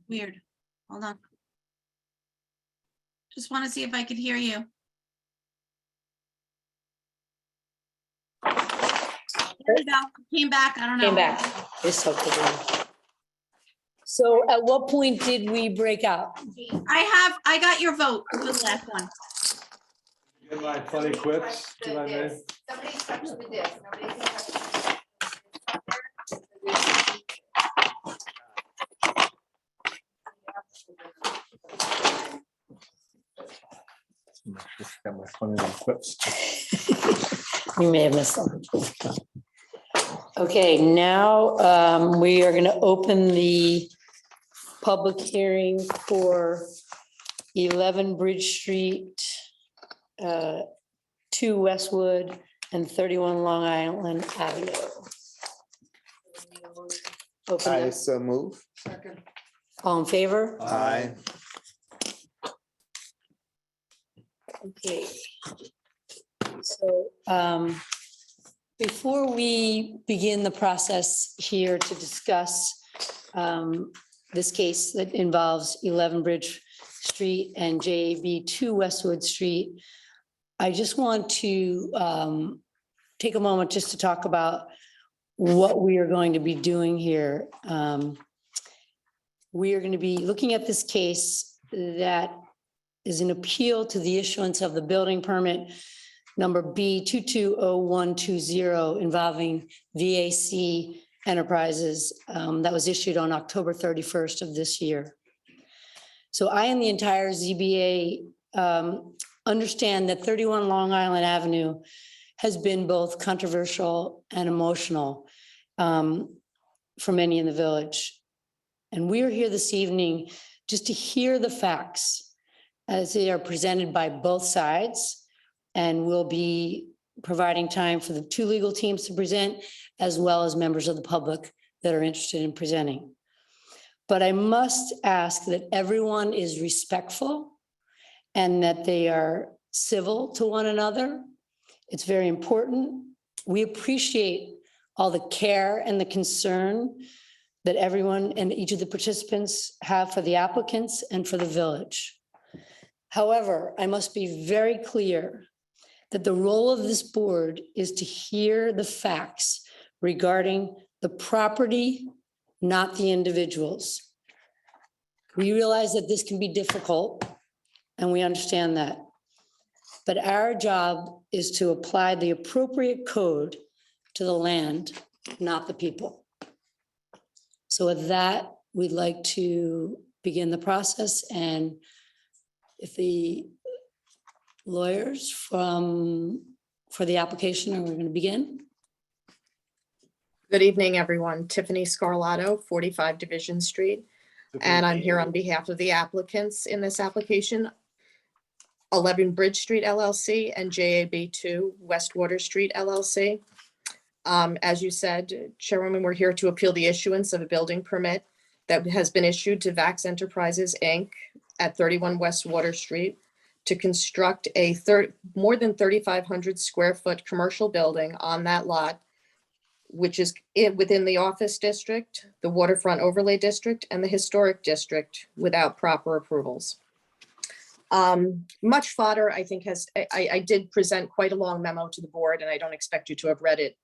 Weird. Hold on. Just want to see if I could hear you. There we go. Came back. I don't know. Came back. It's so good. So at what point did we break out? I got your vote for the last one. Get my funny quips, do I may? Somebody touched the disc, nobody can touch the Got my funny little quips. You may have missed them. Okay, now we are going to open the public hearing for 11 Bridge Street, 2 Westwood, and 31 Long Island Avenue. Open I it. so move. All in favor? Aye. Okay. So before we begin the process here to discuss this case that involves 11 Bridge Street and JAB 2 Westwood Street, I just want to take a moment just to talk about what we are going to be doing here. We are going to be looking at this case that is an appeal to the issuance of the building permit number B220120 involving VAC Enterprises that was issued on October 31st of this year. So I and the entire ZBA understand that 31 Long Island Avenue has been both controversial and emotional for many in the village. And we are here this evening just to hear the facts as they are presented by both sides. And we'll be providing time for the 2 legal teams to present, as well as members of the public that are interested in presenting. But I must ask that everyone is respectful and that they are civil to one another. It's very important. We appreciate all the care and the concern that everyone and each of the participants have for the applicants and for the village. However, I must be very clear that the role of this board is to hear the facts regarding the property, not the individuals. We realize that this can be difficult, and we understand that. But our job is to apply the appropriate code to the land, not the people. So with that, we'd like to begin the process, and if the lawyers for the application are going to begin. Good evening, everyone. Tiffany Scarlato, 45 Division Street. And I'm here on behalf of the applicants in this application, 11 Bridge Street LLC and JAB2 Westwater Street LLC. As you said, Chairwoman, we're here to appeal the issuance of a building permit that has been issued to Vax Enterprises, Inc. at 31 Westwater Street to construct a more than 3,500 square foot commercial building on that lot, which is within the office district, the waterfront overlay district, and the historic district without proper approvals. Much fodder, I think, I did present quite a long memo to the board, and I don't expect you to have read it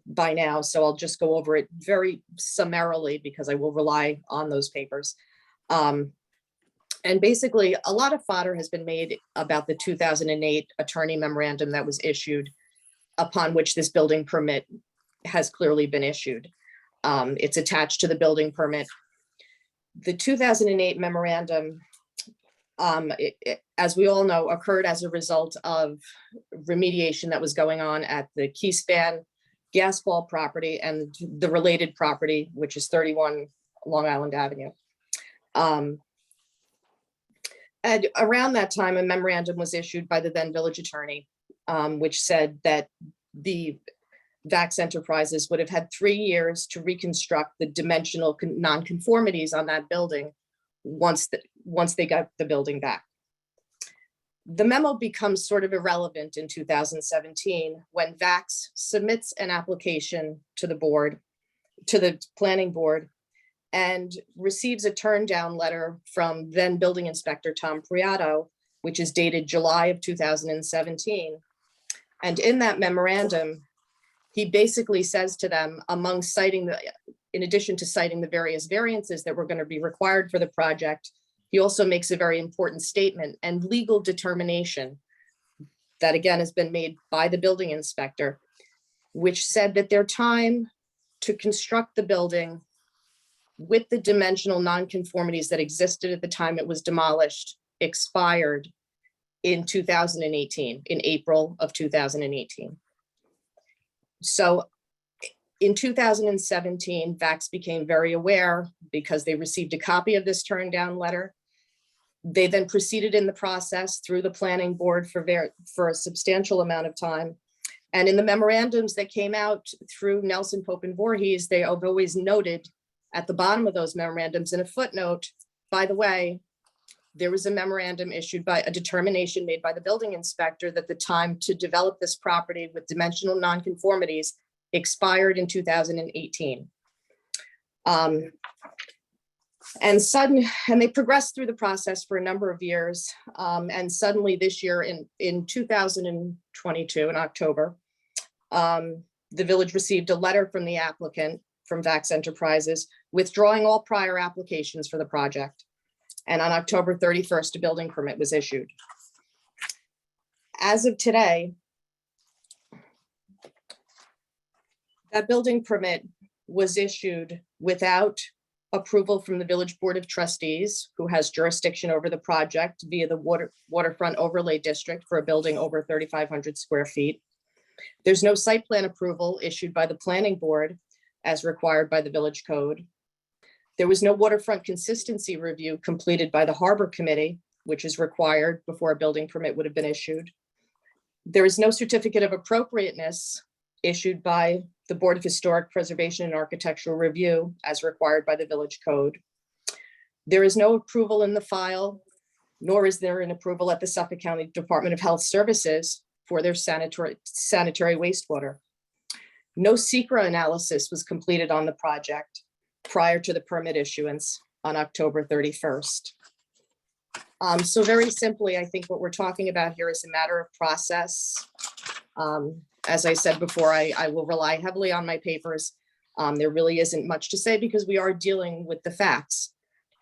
by now, so I'll just go over it very summarily because I will rely on those papers. And basically, a lot of fodder has been made about the 2008 attorney memorandum that was issued, upon which this building permit has clearly been issued. It's attached to the building permit. The 2008 memorandum, as we all know, occurred as a result of remediation that was going on at the Keyspan gas ball property and the related property, which is 31 Long Island Avenue. And around that time, a memorandum was issued by the then village attorney, which said that the Vax Enterprises would have had 3 years to reconstruct the dimensional nonconformities on that building once they got the building back. The memo becomes sort of irrelevant in 2017 when Vax submits an application to the board, to the planning board, and receives a turn down letter from then building inspector Tom Priato, which is dated July of 2017. And in that memorandum, he basically says to them, in addition to citing the various variances that were going to be required for the project, he also makes a very important statement and legal determination that again has been made by the building inspector, which said that their time to construct the building with the dimensional nonconformities that existed at the time it was demolished expired in 2018, in April of 2018. So in 2017, Vax became very aware because they received a copy of this turn down letter. They then proceeded in the process through the planning board for a substantial amount of time. And in the memorandums that came out through Nelson, Pope and Voorhees, they have always noted at the bottom of those memorandums in a footnote, by the way, there was a memorandum issued by a determination made by the building inspector that the time to develop this property with dimensional nonconformities expired in 2018. And they progressed through the process for a number of years. And suddenly this year in 2022, in October, the village received a letter from the applicant, from Vax Enterprises, withdrawing all prior applications for the project. And on October 31st, a building permit was issued. As of today, that building permit was issued without approval from the Village Board of Trustees, who has jurisdiction over the project via the waterfront overlay district for a building over 3,500 square feet. There's no site plan approval issued by the planning board as required by the village code. There was no waterfront consistency review completed by the Harbor Committee, which is required before a building permit would have been issued. There is no certificate of appropriateness issued by the Board of Historic Preservation and Architectural Review as required by the village code. There is no approval in the file, nor is there an approval at the Suffolk County Department of Health Services for their sanitary wastewater. No SECRA analysis was completed on the project prior to the permit issuance on October 31st. So very simply, I think what we're talking about here is a matter of process. As I said before, I will rely heavily on my papers. There really isn't much to say because we are dealing with the facts.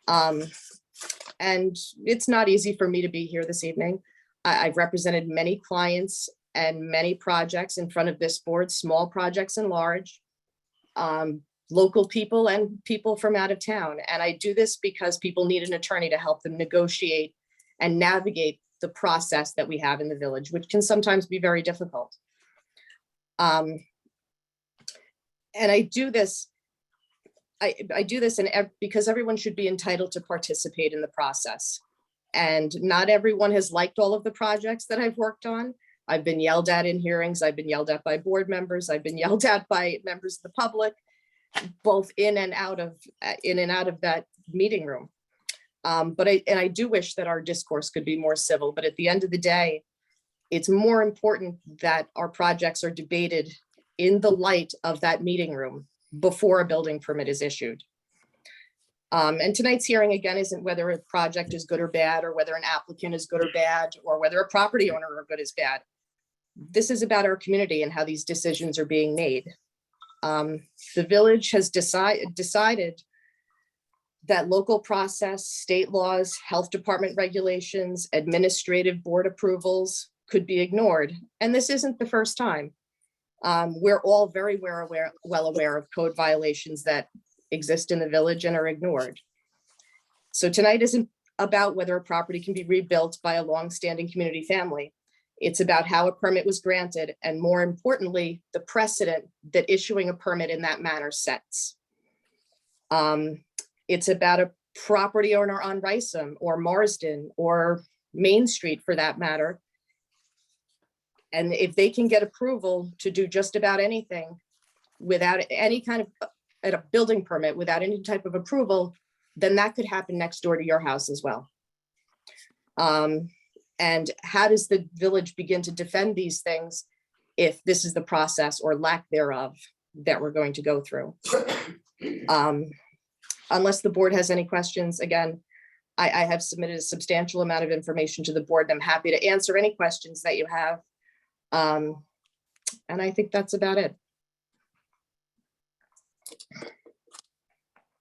And it's not easy for me to be here this evening. I've represented many clients and many projects in front of this board, small projects and large, local people and people from out of town. And I do this because people need an attorney to help them negotiate and navigate the process that we have in the village, which can sometimes be very difficult. And I do this, because everyone should be entitled to participate in the process. And not everyone has liked all of the projects that I've worked on. I've been yelled at in hearings. I've been yelled at by board members. I've been yelled at by members of the public, both in and out of that meeting room. But I do wish that our discourse could be more civil, but at the end of the day, it's more important that our projects are debated in the light of that meeting room before a building permit is issued. And tonight's hearing again isn't whether a project is good or bad, or whether an applicant is good or bad, or whether a property owner or good is bad. This is about our community and how these decisions are being made. The village has decided that local process, state laws, health department regulations, administrative board approvals could be ignored. And this isn't the first time. We're all very well aware of code violations that exist in the village and are ignored. So tonight isn't about whether a property can be rebuilt by a longstanding community family. It's about how a permit was granted, and more importantly, the precedent that issuing a permit in that manner sets. It's about a property owner on Riceham or Marsden or Main Street for that matter. And if they can get approval to do just about anything without any kind of a building permit, without any type of approval, then that could happen next door to your house as well. And how does the village begin to defend these things if this is the process or lack thereof that we're going to go through? Unless the board has any questions, again, I have submitted a substantial amount of information to the board. I'm happy to answer any questions that you have. And I think that's about it.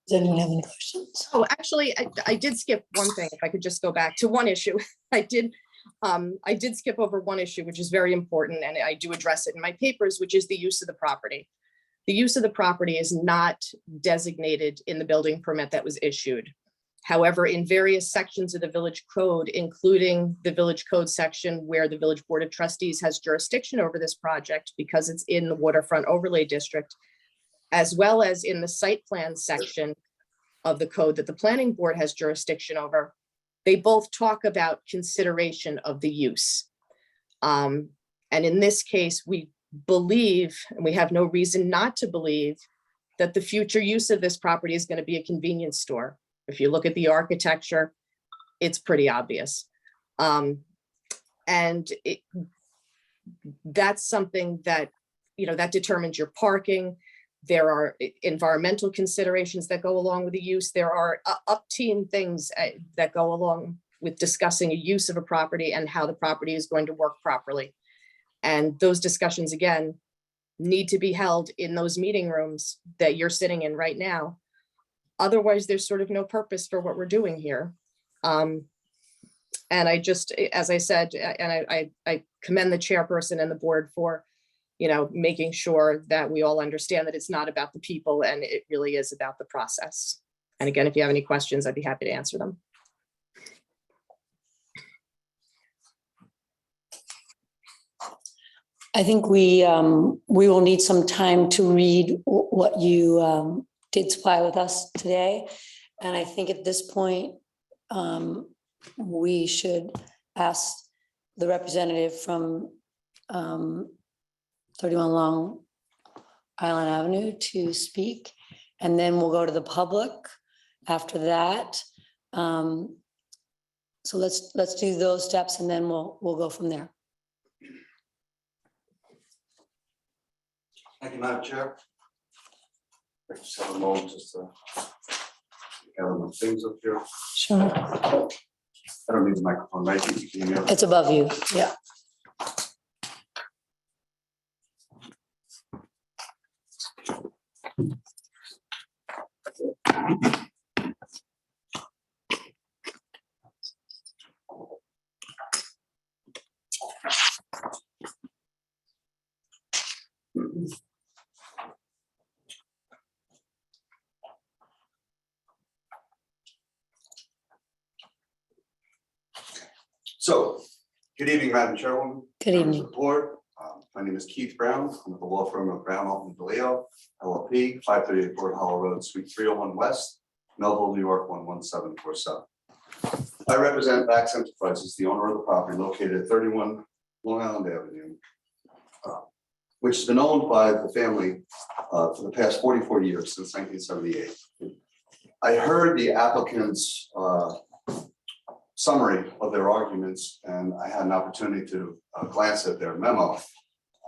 Does anyone have any questions? Oh, actually, I did skip one thing. If I could just go back to one issue. I did skip over one issue, which is very important, and I do address it in my papers, which is the use of the property. The use of the property is not designated in the building permit that was issued. However, in various sections of the village code, including the village code section where the village board of trustees has jurisdiction over this project because it's in the waterfront overlay district, as well as in the site plan section of the code that the planning board has jurisdiction over, they both talk about consideration of the use. And in this case, we believe, and we have no reason not to believe, that the future use of this property is going to be a convenience store. If you look at the architecture, it's pretty obvious. And that's something that, that determines your parking. There are environmental considerations that go along with the use. There are up-team things that go along with discussing a use of a property and how the property is going to work properly. And those discussions, again, need to be held in those meeting rooms that you're sitting in right now. Otherwise, there's sort of no purpose for what we're doing here. And I just, as I said, and I commend the chairperson and the board for making sure that we all understand that it's not about the people and it really is about the process. And again, if you have any questions, I'd be happy to answer them. I think we will need some time to read what you did supply with us today. And I think at this point, we should ask the representative from 31 Long Island Avenue to speak, and then we'll go to the public after that. So let's do those steps and then we'll go from there. Thank you, Madam Chair. I just have a moment just to gather my things up here. Sure. I don't need the microphone, right? You can hear me. It's above you, yeah. So, good evening, Madam Chairwoman. Good members evening. of the board. My name is Keith Brown. I'm with the law firm of Brown, Alton, DeLeo, LLP, 538 Fort Hollow Road, Suite 301 West, Melville, New York, 11747. I represent Vax Enterprises, the owner of the property located at 31 Long Island Avenue, which has been owned by the family for the past 44 years, since 1978. I heard the applicant's summary of their arguments, and I had an opportunity to glance at their memo.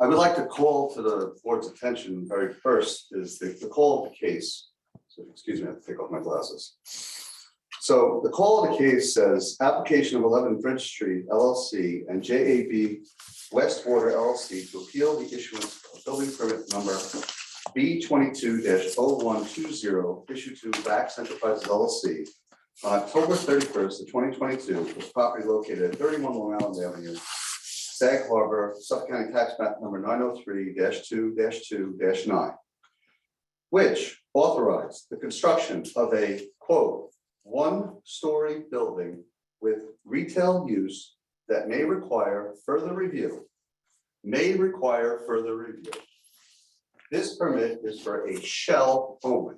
I would like to call to the board's attention very first is the call of the case. So excuse me, I have to take off my glasses. So the call of the case says, application of 11 Bridge Street LLC and JAB Westwater LLC to appeal the issuance of building permit number B22-0120 issued to Vax Enterprises LLC on October 31st of 2022, for property located at 31 Long Island Avenue, Sag Harbor, Suffolk County Tax Map number 903-2-2-9, which authorized the construction of a, quote, one-story building with retail use that may require further review. This permit is for a shell only,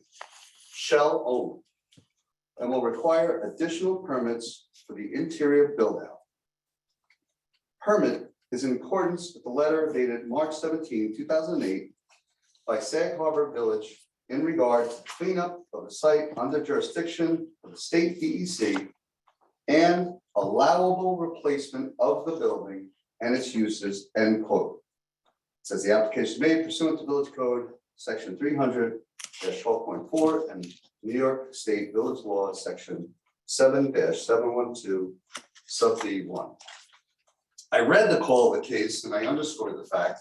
and will require additional permits for the interior build-out. Permit is in accordance with the letter dated March 17, 2008 by Sag Harbor Village in regard to cleanup of the site under jurisdiction of the state DEC and allowable replacement of the building and its uses, end quote. It says the application made pursuant to Village Code, section 300-12.4 and New York State Village Law, section 7-712, sub B1. I read the call of the case and I underscored the fact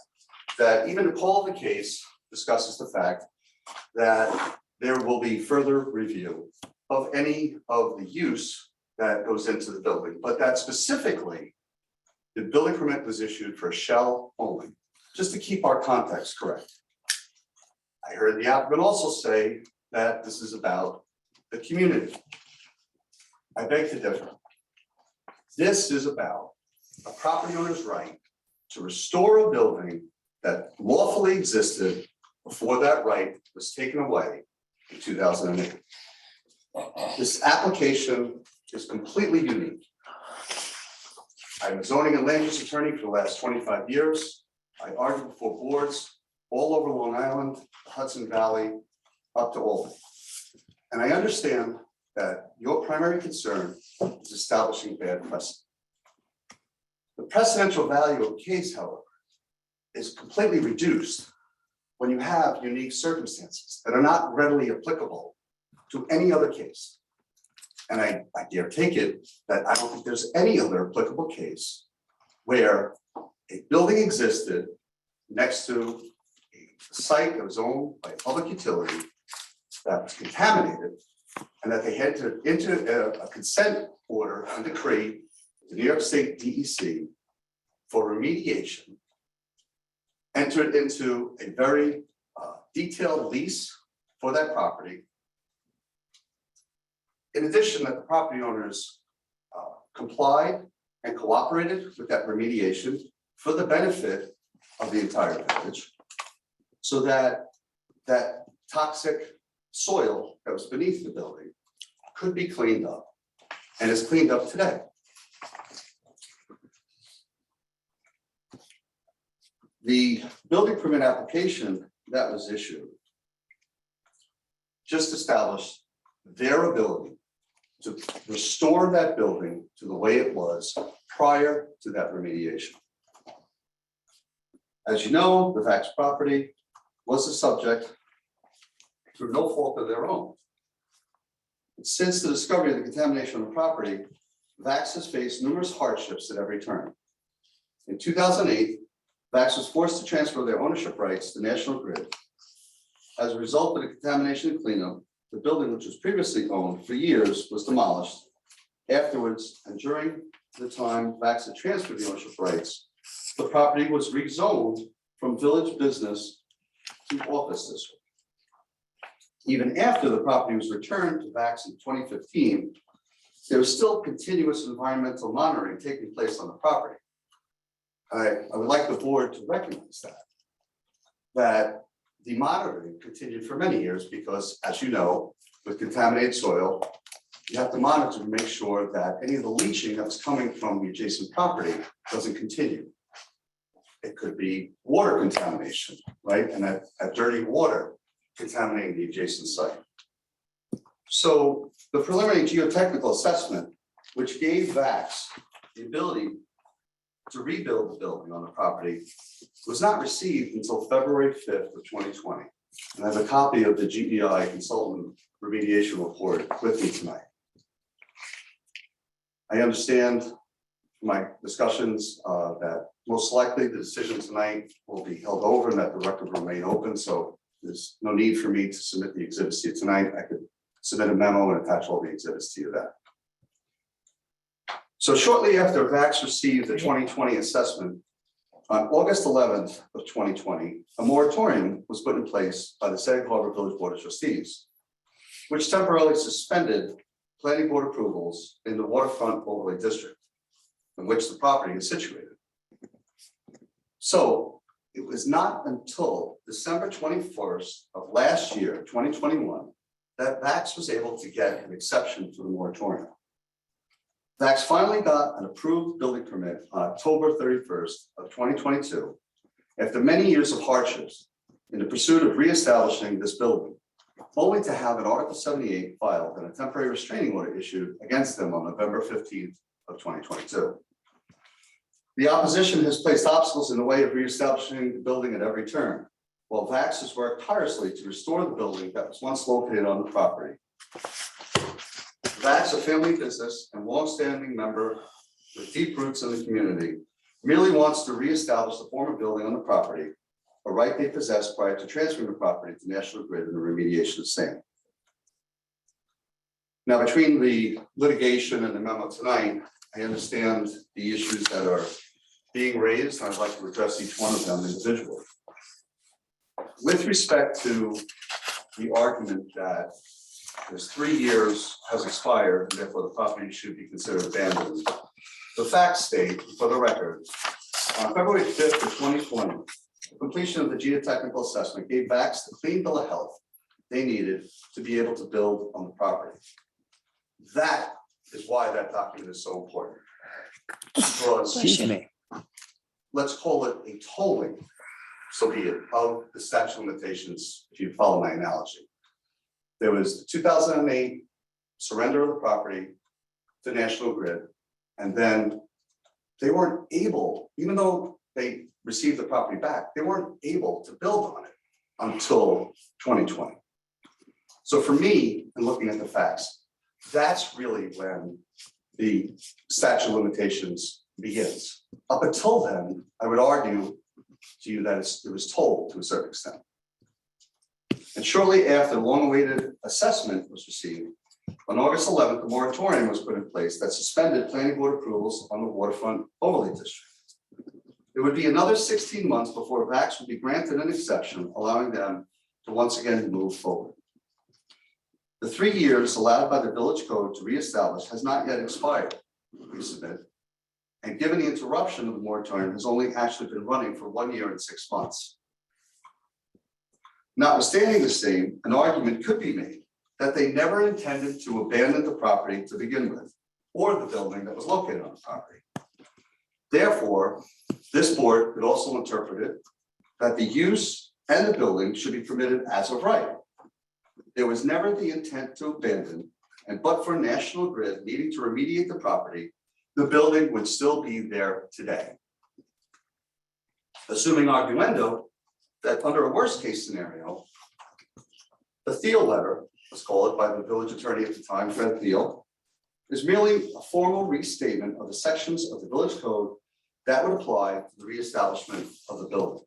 that even the call of the case discusses the fact that there will be further review of any of the use that goes into the building, but that specifically the building permit was issued for a shell only, just to keep our context correct. I heard the applicant also say that this is about the community. I beg to differ. This is about a property owner's right to restore a building that lawfully existed before that right was taken away in 2008. This application is completely unique. I'm a zoning and land use attorney for the last 25 years. I argue before boards all over Long Island, the Hudson Valley, up to Albany. And I understand that your primary concern is establishing bad precedent. The precedential value of a case, however, is completely reduced when you have unique circumstances that are not readily applicable to any other case. And I dare take it that I don't think there's any other applicable case where a building existed next to a site that was owned by a public utility that was contaminated, and that they had to enter a consent order and decree the New York State DEC for remediation, entered into a very detailed lease for that property. In addition, that the property owners complied and cooperated with that remediation for the benefit of the entire village, so that that toxic soil that was beneath the building could be cleaned up, and is cleaned up today. The building permit application that was issued just established their ability to restore that building to the way it was prior to that remediation. As you know, the Vax property was the subject through no fault of their own. And since the discovery of the contamination on the property, VAX has faced numerous hardships at every turn. In 2008, VAX was forced to transfer their ownership rights to National Grid. As a result of the contamination and cleanup, the building, which was previously owned for years, was demolished. Afterwards, and during the time VAX had transferred the ownership rights, the property was rezoned from village business to office district. Even after the property was returned to VAX in 2015, there was still continuous environmental monitoring taking place on the property. I would like the board to recognize that the monitoring continued for many years because, as you know, with contaminated soil, you have to monitor to make sure that any of the leaching that's coming from the adjacent property doesn't continue. It could be water contamination, right? And that dirty water contaminating the adjacent site. So the preliminary geotechnical assessment, which gave VAX the ability to rebuild the building on the property, was not received until February 5th of 2020. And I have a copy of the GEI consultant remediation report with me tonight. I understand from my discussions that most likely the decision tonight will be held over and that the record will remain open. So there's no need for me to submit the exhibits to you tonight. I could submit a memo and attach all the exhibits to you then. So shortly after VAX received the 2020 assessment, on August 11th of 2020, a moratorium was put in place by the Sag Harbor Village Board of Trustees, which temporarily suspended planning board approvals in the waterfront overlay district in which the property is situated. So it was not until December 21st of last year, 2021, that VAX was able to get an exception to the moratorium. VAX finally got an approved building permit on October 31st of 2022, after many years of hardships in the pursuit of reestablishing this building, only to have an Article 78 filed and a temporary restraining order issued against them on November 15th of 2022. The opposition has placed obstacles in the way of reestablishing the building at every turn, while VAX has worked tirelessly to restore the building that was once located on the property. VAX, a family business and longstanding member with deep roots in the community, merely wants to reestablish the former building on the property, a right they possessed prior to transferring the property to National Grid and the remediation of same. Now, between the litigation and the memo tonight, I understand the issues that are being raised, and I'd like to address each one of them individually. With respect to the argument that this 3 years has expired, and therefore the property should be considered abandoned, the facts state, for the record, on February 5th of 2020, the completion of the geotechnical assessment gave VAX the clean bill of health they needed to be able to build on the property. That is why that document is so important. Because, Excuse me. let's call it a tolling, so be it, of the statute of limitations, if you follow my analogy. There was the 2008 surrender of the property to National Grid, and then they weren't able, even though they received the property back, they weren't able to build on it until 2020. So for me, in looking at the facts, that's really when the statute of limitations begins. Up until then, I would argue to you that it was told to a certain extent. And shortly after the long-awaited assessment was received, on August 11th, the moratorium was put in place that suspended planning board approvals on the waterfront overlay district. It would be another 16 months before VAX would be granted an exception, allowing them to once again move forward. The 3 years allowed by the village code to reestablish has not yet expired, resubmit, and given the interruption of the moratorium has only actually been running for 1 year and 6 months. Notwithstanding the same, an argument could be made that they never intended to abandon the property to begin with, or the building that was located on the property. Therefore, this board could also interpret it that the use and the building should be permitted as of right. There was never the intent to abandon, and but for National Grid needing to remediate the property, the building would still be there today. Assuming arguendo, that under a worst case scenario, the Thiel letter, let's call it by the village attorney at the time, Fred Thiel, is merely a formal restatement of the sections of the village code that would apply to the reestablishment of the building.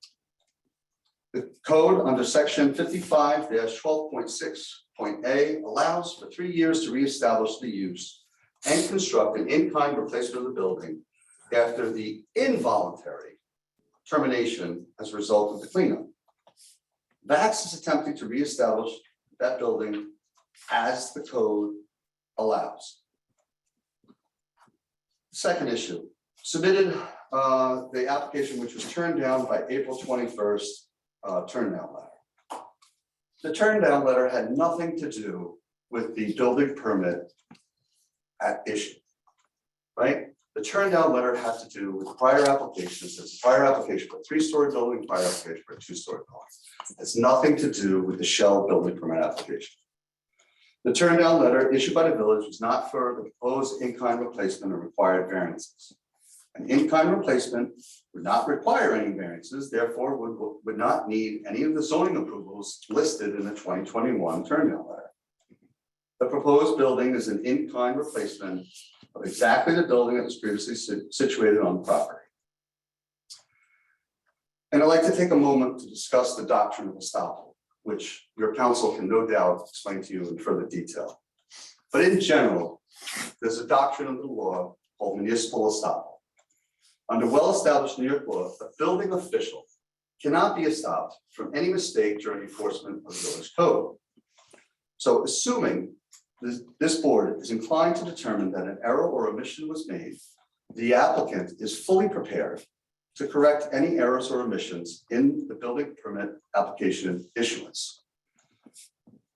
The code under section 55-12.6.a allows for 3 years to reestablish the use and construct an in-kind replacement of the building after the involuntary termination as a result of the cleanup. VAX is attempting to reestablish that building as the code allows. Second issue, submitted the application which was turned down by April 21st, turn down letter. The turn down letter had nothing to do with the building permit at issue, right? The turn down letter had to do with prior applications. There's a prior application for a 3-story building, prior application for a 2-story building. It's nothing to do with the shell building permit application. The turn down letter issued by the village was not for the proposed in-kind replacement or required variances. An in-kind replacement would not require any variances, therefore would not need any of the zoning approvals listed in the 2021 turn down letter. The proposed building is an in-kind replacement of exactly the building that was previously situated on the property. And I'd like to take a moment to discuss the doctrine of estoppel, which your counsel can no doubt explain to you in further detail. But in general, there's a doctrine of the law called municipal estoppel. Under well-established New York law, a building official cannot be stopped from any mistake during enforcement of the village code. So assuming this board is inclined to determine that an error or omission was made, the applicant is fully prepared to correct any errors or omissions in the building permit application issuance.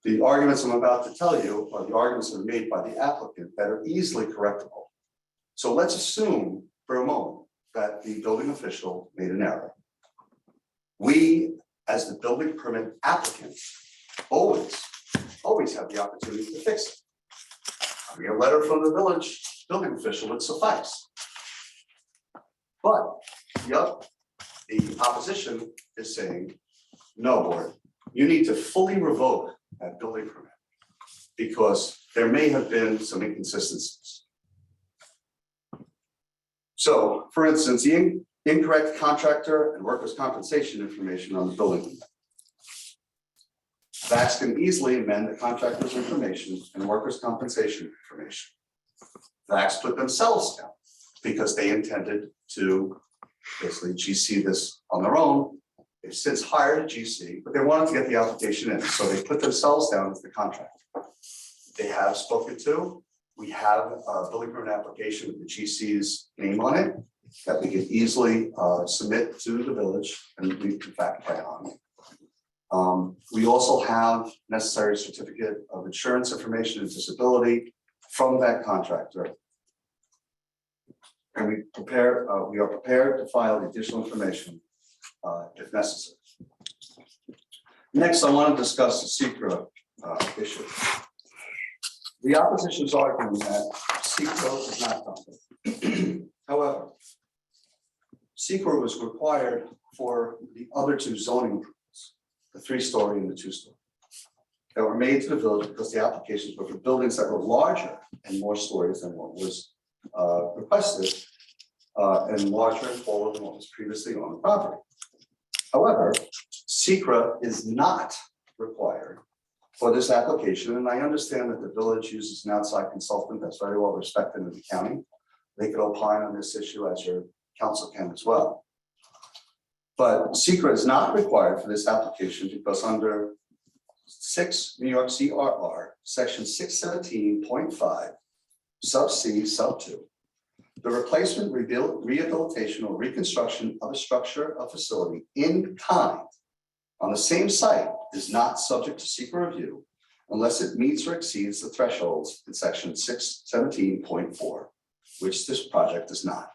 The arguments I'm about to tell you are the arguments that are made by the applicant that are easily correctable. So let's assume for a moment that the building official made an error. We, as the building permit applicant, always have the opportunity to fix it. Having a letter from the village building official would suffice. But the opposition is saying, no, board, you need to fully revoke that building permit because there may have been some inconsistencies. So, for instance, the incorrect contractor and workers' compensation information on the building permit. VAX can easily amend the contractor's information and workers' compensation information. VAX put themselves down because they intended to basically GC this on their own. They've since hired a GC, but they wanted to get the application in, so they put themselves down as the contractor. They have spoken to. We have a building permit application with the GC's name on it that we can easily submit to the village, and we in fact plan on it. We also have necessary certificate of insurance information and disability from that contractor. And we are prepared to file the additional information if necessary. Next, I want to discuss the secret issue. The opposition is arguing that SECRA is not done. However, SECRA was required for the other two zoning approvals, the 3-story and the 2-story, that were made to the village because the applications were for buildings that were larger and more stories than what was requested and larger and taller than what was previously on the property. However, SECRA is not required for this application, and I understand that the village uses an outside consultant that's very well respected in the county. They could opine on this issue as your council can as well. But SECRA is not required for this application because under 6 New York CRR, section 617.5, sub C, sub 2, the replacement, rehabilitation, or reconstruction of a structure or facility in kind on the same site is not subject to SECRA review unless it meets or exceeds the thresholds in section 617.4, which this project does not.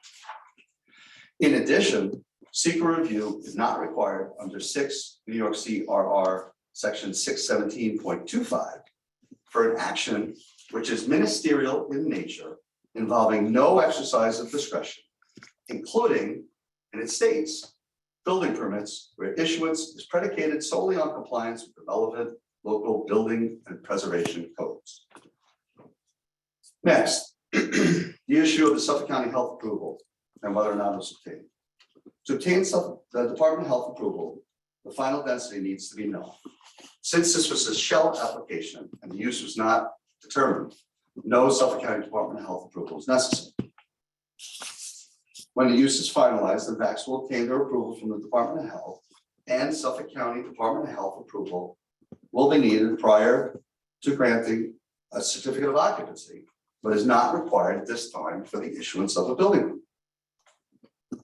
In addition, SECRA review is not required under 6 New York CRR section 617.25 for an action which is ministerial in nature, involving no exercise of discretion, including, and it states, building permits where issuance is predicated solely on compliance with the relevant local building and preservation codes. Next, The issue of the Suffolk County Health approval and whether or not it was obtained. To obtain the Department of Health approval, the final density needs to be known. Since this was a shell application and the use was not determined, no Suffolk County Department of Health approval is necessary. When the use is finalized, the VACs will obtain their approval from the Department of Health, and Suffolk County Department of Health approval will be needed prior to granting a certificate of occupancy, but is not required at this time for the issuance of a building permit.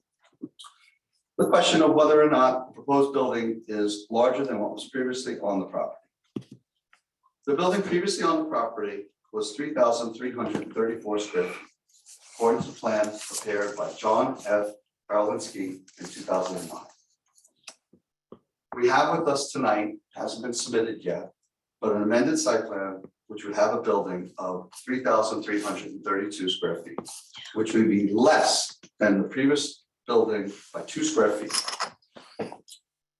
The question of whether or not the proposed building is larger than what was previously on the property. The building previously on the property was 3,334 square feet, according to the plan prepared by John F. Karlinski in 2009. We have with us tonight, hasn't been submitted yet, but an amended site plan which would have a building of 3,332 square feet, which would be less than the previous building by 2 square feet.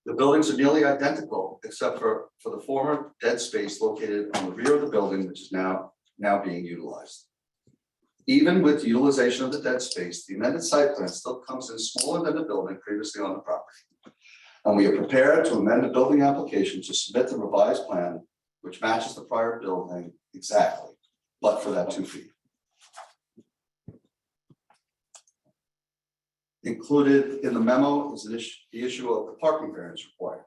The buildings are nearly identical, except for the former dead space located on the rear of the building, which is now being utilized. Even with utilization of the dead space, the amended site plan still comes in smaller than the building previously on the property. And we are prepared to amend the building application to submit the revised plan, which matches the prior building exactly, but for that 2 feet. Included in the memo is the issue of the parking variance required.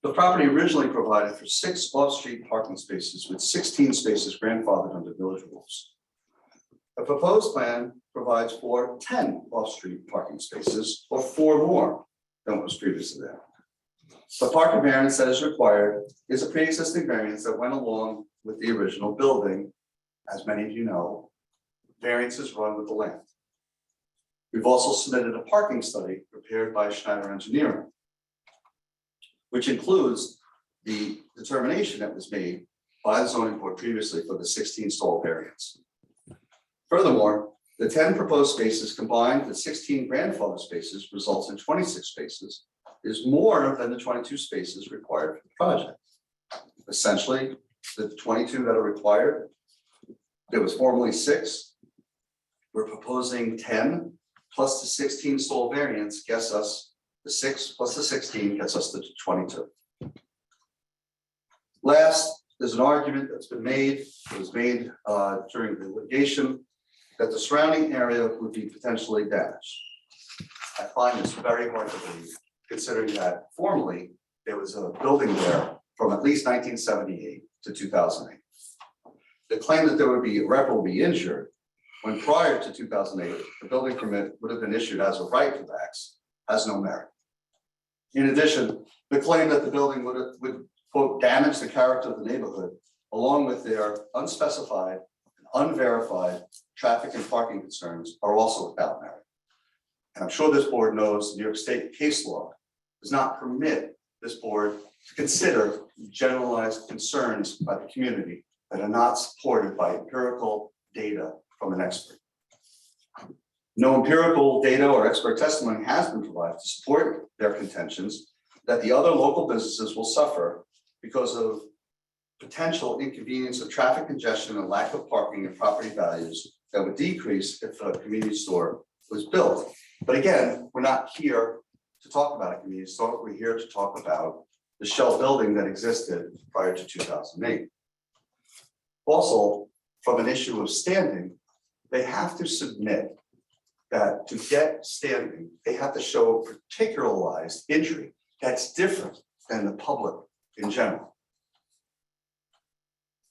The property originally provided for 6 off-street parking spaces with 16 spaces grandfathered under village rules. The proposed plan provides for 10 off-street parking spaces, or 4 more than what was previously there. The parking variance that is required is a pre-existing variance that went along with the original building. As many of you know, variances run with the land. We've also submitted a parking study prepared by Schneider Engineering, which includes the determination that was made by the zoning board previously for the 16 stall variance. Furthermore, the 10 proposed spaces combined with 16 grandfather spaces results in 26 spaces, is more than the 22 spaces required for the project. Essentially, the 22 that are required, there was formerly 6. We're proposing 10 plus the 16 stall variance gets us the 6 plus the 16 gets us to 22. Last, there's an argument that's been made, it was made during the litigation, that the surrounding area would be potentially damaged. I find this very hard to believe, considering that formerly there was a building there from at least 1978 to 2008. The claim that there would be irreparably injured when prior to 2008, the building permit would have been issued as a right to VACs has no merit. In addition, the claim that the building would quote, damage the character of the neighborhood, along with their unspecified and unverified traffic and parking concerns are also without merit. And I'm sure this board knows New York State case law does not permit this board to consider generalized concerns by the community that are not supported by empirical data from an expert. No empirical data or expert testimony has been provided to support their contentions that the other local businesses will suffer because of potential inconvenience of traffic congestion and lack of parking and property values that would decrease if a convenience store was built. But again, we're not here to talk about a convenience store. We're here to talk about the shell building that existed prior to 2008. Also, from an issue of standing, they have to submit that to get standing, they have to show a particularized injury that's different than the public in general.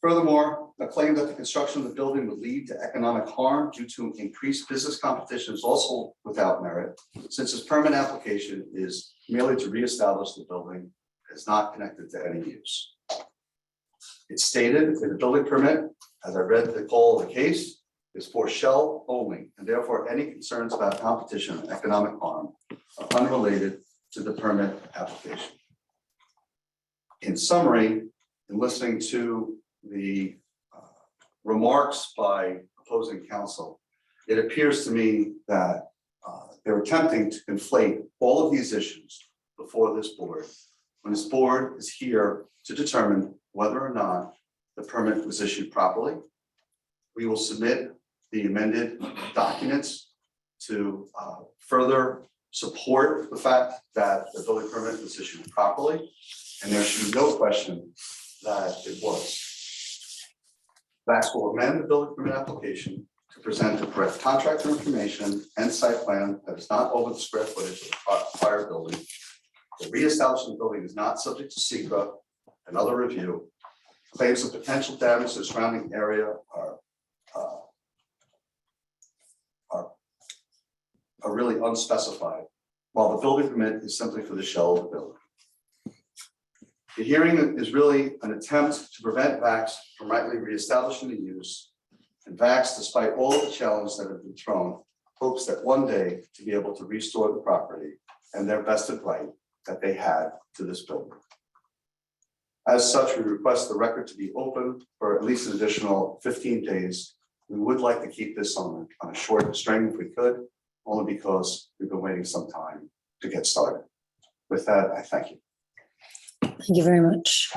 Furthermore, a claim that the construction of the building would lead to economic harm due to increased business competition is also without merit, since this permit application is merely to reestablish the building, is not connected to any use. It's stated in the building permit, as I read the call of the case, is for shell only, and therefore any concerns about competition and economic harm are unrelated to the permit application. In summary, in listening to the remarks by opposing counsel, it appears to me that they're attempting to conflate all of these issues before this board, when this board is here to determine whether or not the permit was issued properly, we will submit the amended documents to further support the fact that the building permit was issued properly, and there should be no question that it was. Vax will amend the building permit application to present the correct contractor information and site plan that is not over the square footage of the prior building. The reestablishment of the building is not subject to secret and other review. Claims of potential damage to the surrounding area are really unspecified, while the building permit is simply for the shell of the building. The hearing is really an attempt to prevent Vax from rightly reestablishing the use. And Vax, despite all of the challenges that have been thrown, hopes that one day to be able to restore the property and their vested right that they had to this building. As such, we request the record to be open for at least an additional 15 days. We would like to keep this on a short string if we could, only because we've been waiting some time to get started. With that, I thank you. Thank you very much.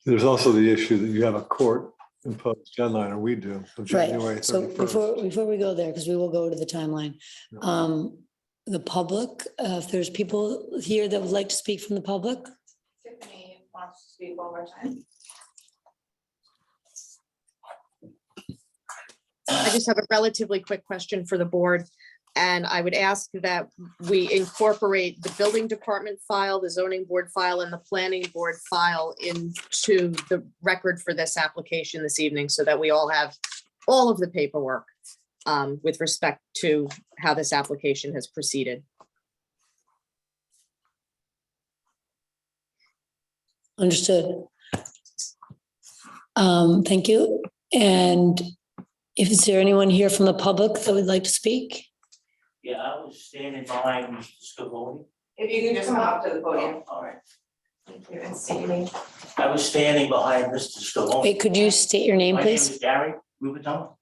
There's also the issue that you have a court imposed deadline, or we do, of January Right, so 31st. before we go there, because we will go to the timeline. The public, if there's people here that would like to speak from the public, Tiffany wants to speak one more time. I just have a relatively quick question for the board. And I would ask that we incorporate the building department file, the zoning board file, and the planning board file into the record for this application this evening, so that we all have all of the paperwork with respect to how this application has proceeded. understood. Thank you. And is there anyone here from the public that would like to speak? Yeah, I was standing behind Mr. Scavone. If you can just come up to the podium. All right. Thank you, and state your name. I was standing behind Mr. Scavone. Wait, could you state your name, My name please? is Gary Rubenton,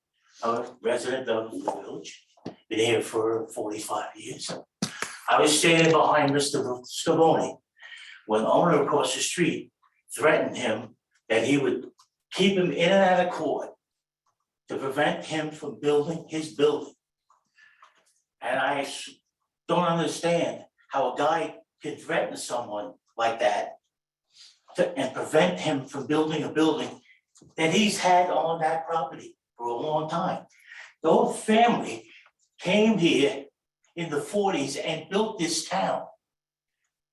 a resident of the village. Been here for 45 years. I was standing behind Mr. Scavone when the owner across the street threatened him that he would keep him in and out of court to prevent him from building his building. And I don't understand how a guy can threaten someone like that and prevent him from building a building that he's had on that property for a long time. The whole family came here in the 40s and built this town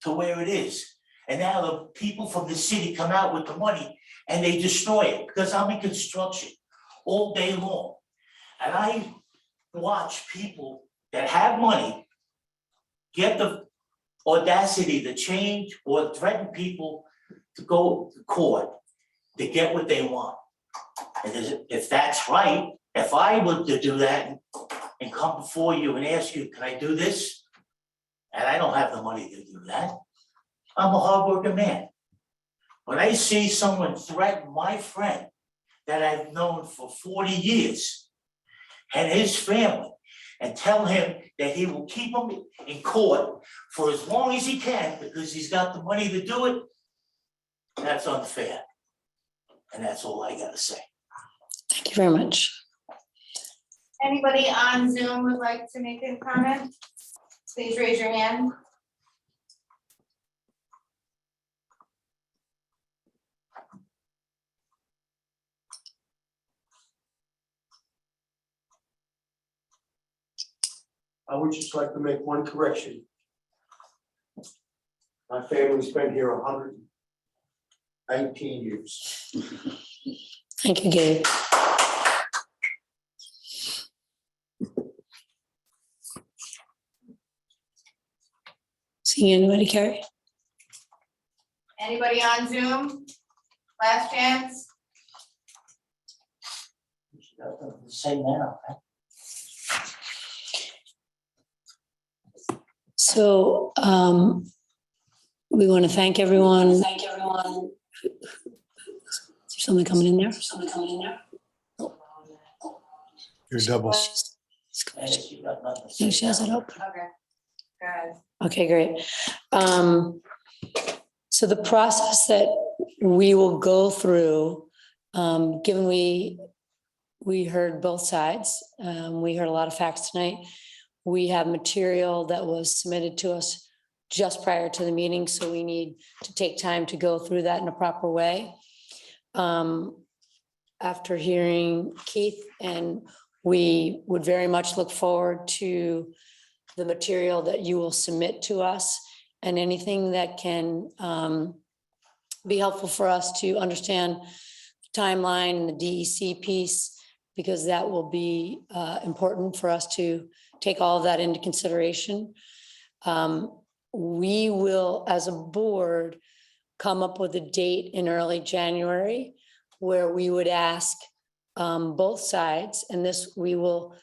to where it is. And now the people from the city come out with the money and they destroy it, because I'm in construction all day long. And I watch people that have money get the audacity to change or threaten people to go to court to get what they want. And if that's right, if I were to do that and come before you and ask you, can I do this? And I don't have the money to do that. I'm a hardworking man. When I see someone threaten my friend that I've known for 40 years and his family, and tell him that he will keep him in court for as long as he can because he's got the money to do it, that's unfair. And that's all I gotta say. Thank you very much. Anybody on Zoom would like to make a comment? Please raise your hand. I would just like to make one correction. My family's been here 119 years. Thank you, Gabe. Seeing anybody, Carrie? Anybody on Zoom? Last chance? Say now. So we want to thank everyone. Is there something coming in there? You're double. No, she has it open. Okay, good. Okay, great. So the process that we will go through Given we heard both sides, we heard a lot of facts tonight. We have material that was submitted to us just prior to the meeting, so we need to take time to go through that in a proper way. After hearing Keith, and we would very much look forward to the material that you will submit to us and anything that can be helpful for us to understand timeline and the DEC piece, because that will be important for us to take all of that into consideration. We will, as a board, come up with a date in early January where we would ask both sides, and this, we will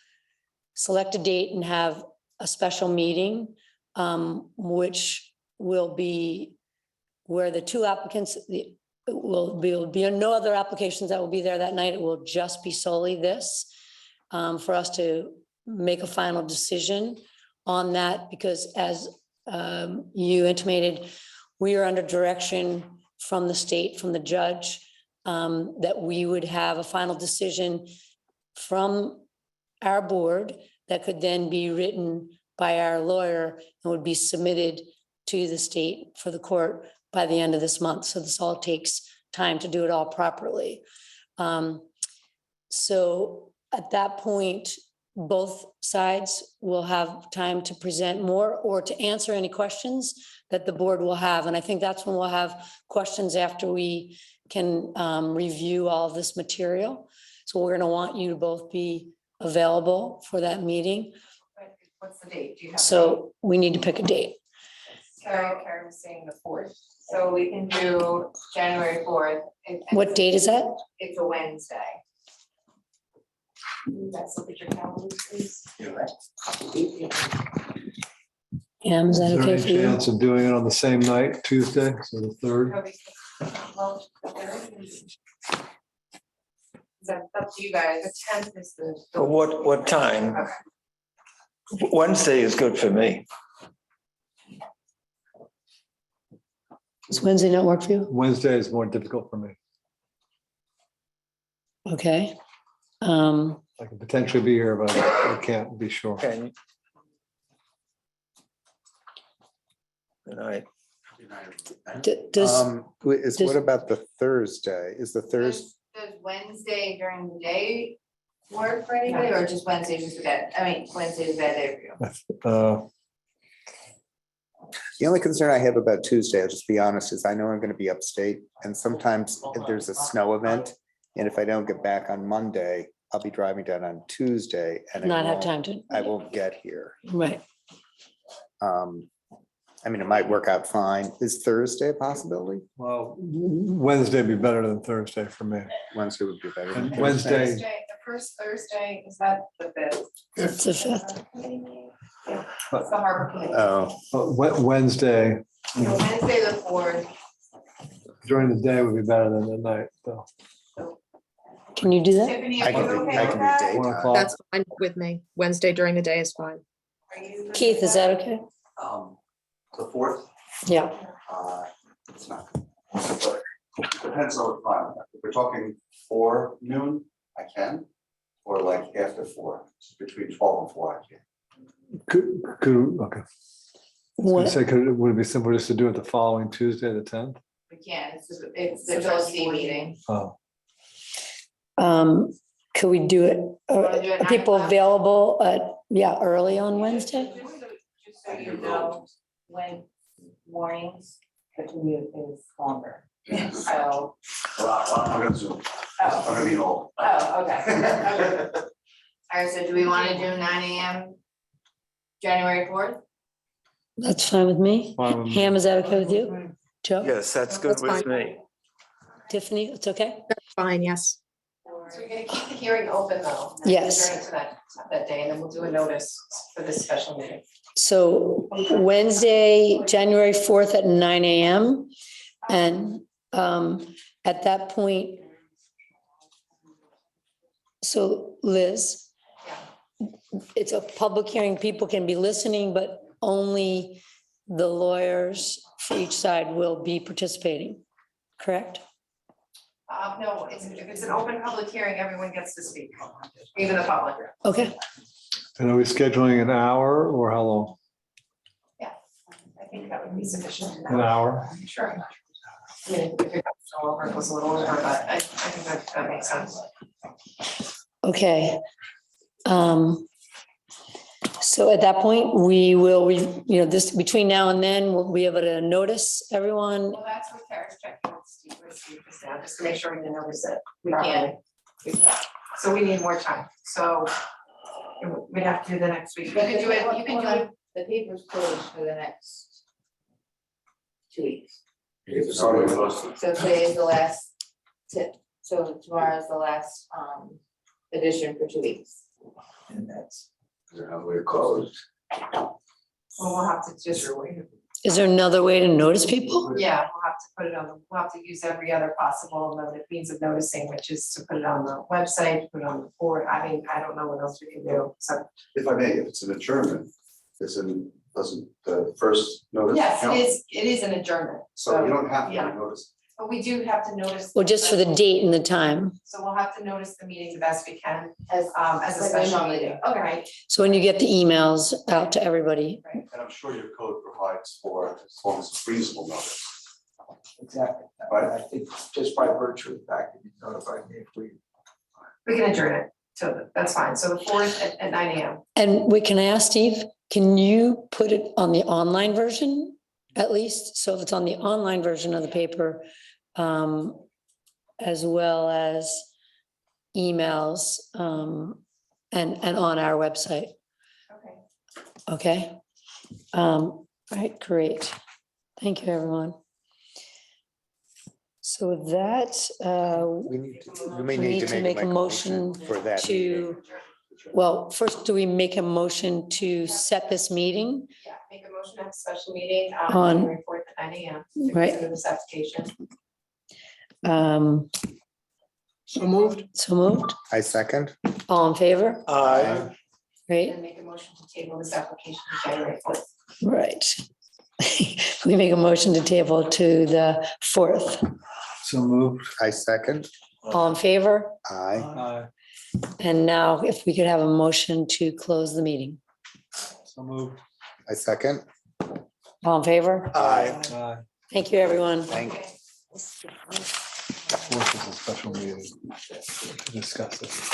select a date and have a special meeting, which will be where the two applicants, will be no other applications that will be there that night. It will just be solely this, for us to make a final decision on that, because as you intimated, we are under direction from the state, from the judge, that we would have a final decision from our board that could then be written by our lawyer and would be submitted to the state for the court by the end of this month. So this all takes time to do it all properly. So at that point, both sides will have time to present more or to answer any questions that the board will have. And I think that's when we'll have questions after we can review all of this material. So we're gonna want you to both be available for that meeting. What's the date? Do you have? So we need to pick a date. Karen was saying the 4th, so we can do January 4th. What date is that? It's a Wednesday. Let's look at your calendar, please. Am, is that Is there okay any for you? chance of doing it on the same night, Tuesday, so the 3rd? Well, the 3rd is- That's up to you guys. The 10th is the. But what time? Okay. Wednesday is good for me. Does Wednesday not work for you? Wednesday is more difficult for me. Okay. I can potentially be here, but I can't be sure. Okay. Good night. Does, What about the Thursday? Is the Thursday? Does Wednesday during the day work for anybody, or just Wednesday just forget? I mean, Wednesday is a bad day for you. The only concern I have about Tuesday, I'll just be honest, is I know I'm gonna be upstate, and sometimes if there's a snow event, and if I don't get back on Monday, I'll be driving down on Tuesday and not have time to, I won't get here. right. I mean, it might work out fine. Is Thursday a possibility? Well, Wednesday would be better than Thursday for me. Wednesday would be better. than And Thursday. Wednesday, Thursday, the first Thursday, is that the 5th? It's the 5th. Yeah, it's the Harbor Committee. Oh, Wednesday So Wednesday, the 4th. during the day would be better than the night, though. Can you do that? Tiffany, I are you can do, okay I with can that? do 1 daytime. o'clock. That's fine with me. Wednesday during the day is fine. Are you? Keith, is that okay? The 4th, Yeah. it's not. But it depends on the time. If we're talking 4 noon, I can, or like after 4, between 12 and 4, I can. Okay. What, Say, would it be simple just to do it the following Tuesday, the 10th? We can, it's the trustee meeting. Oh, could we do it? Wanna do it Are people 9 o'clock? available at, yeah, early on Wednesday? Just so you know, when mornings, the commute is longer, so. I'm gonna Zoom. I'm Oh, gonna be home. okay. All right, so do we want to do 9 AM, January 4th? That's fine with me. Fine with me. Ham, is that okay with you? Joe? Yes, that's good That's with fine. me. Tiffany, it's okay? Fine, yes. So we're gonna keep the hearing open though. Yes. During that day, and then we'll do a notice for this special meeting. So Wednesday, January 4th at 9 AM. And at that point, so Liz, it's a public hearing, people can be listening, but only the lawyers for each side will be participating, correct? No, if it's an open public hearing, everyone gets to speak, even the public. Okay, And are we scheduling an hour or how long? I think that would be sufficient. An hour? Sure. I mean, if it goes over, it goes a little over, but I think that makes sense. okay. So at that point, we will, this, between now and then, we'll be able to notice everyone. Well, that's what Kara's checking with Steve just now, just to make sure we can notice it. We can. So we need more time, so we'd have to do the next week. You can do it, you can do it. The paper's closed for the next 2 weeks. Sorry. So today is the last tip, so tomorrow is the last edition for 2 weeks. And that's, we're closed. Well, we'll have to just, Is there another way to notice people? yeah, we'll have to put it on, we'll have to use every other possible means of noticing, which is to put it on the website, put it on the board. I mean, I don't know what else we can do, so. If I may, if it's an adjournment, doesn't the first notice Yes, count? it is an adjournment. So you don't have to Yeah. notice. But we do have to notice. Well, just for the date and the time. So we'll have to notice the meeting the best we can, As as a like we special normally meeting. do. Okay. Right. So when you get the emails out to everybody, And I'm sure your code provides for as long as it's reasonable notice. Exactly. But I think just by virtue of the fact that you notified me if we. We can adjourn it, so that's fine. So the 4th at 9 AM. and wait, can I ask Steve, can you put it on the online version at least? So if it's on the online version of the paper, as well as emails, and on our website, Okay. okay? All right, great. Thank you, everyone. So with that, We may need to make a motion for that. meeting. well, first, do we make a motion to set this meeting? Yeah, make a motion to have a special meeting On- on January 4th at 9 AM. to Right. consider this application. So moved. So moved, I second. all in favor? Aye. Great, And make a motion to table this application to January 4th. right. We make a motion to table to the 4th. So moved. I second. All in favor? Aye. Aye. And now if we could have a motion to close the meeting. So moved. I second. All in favor? Aye. Aye. Thank you, everyone. Thank Fourth is a special meeting to discuss this.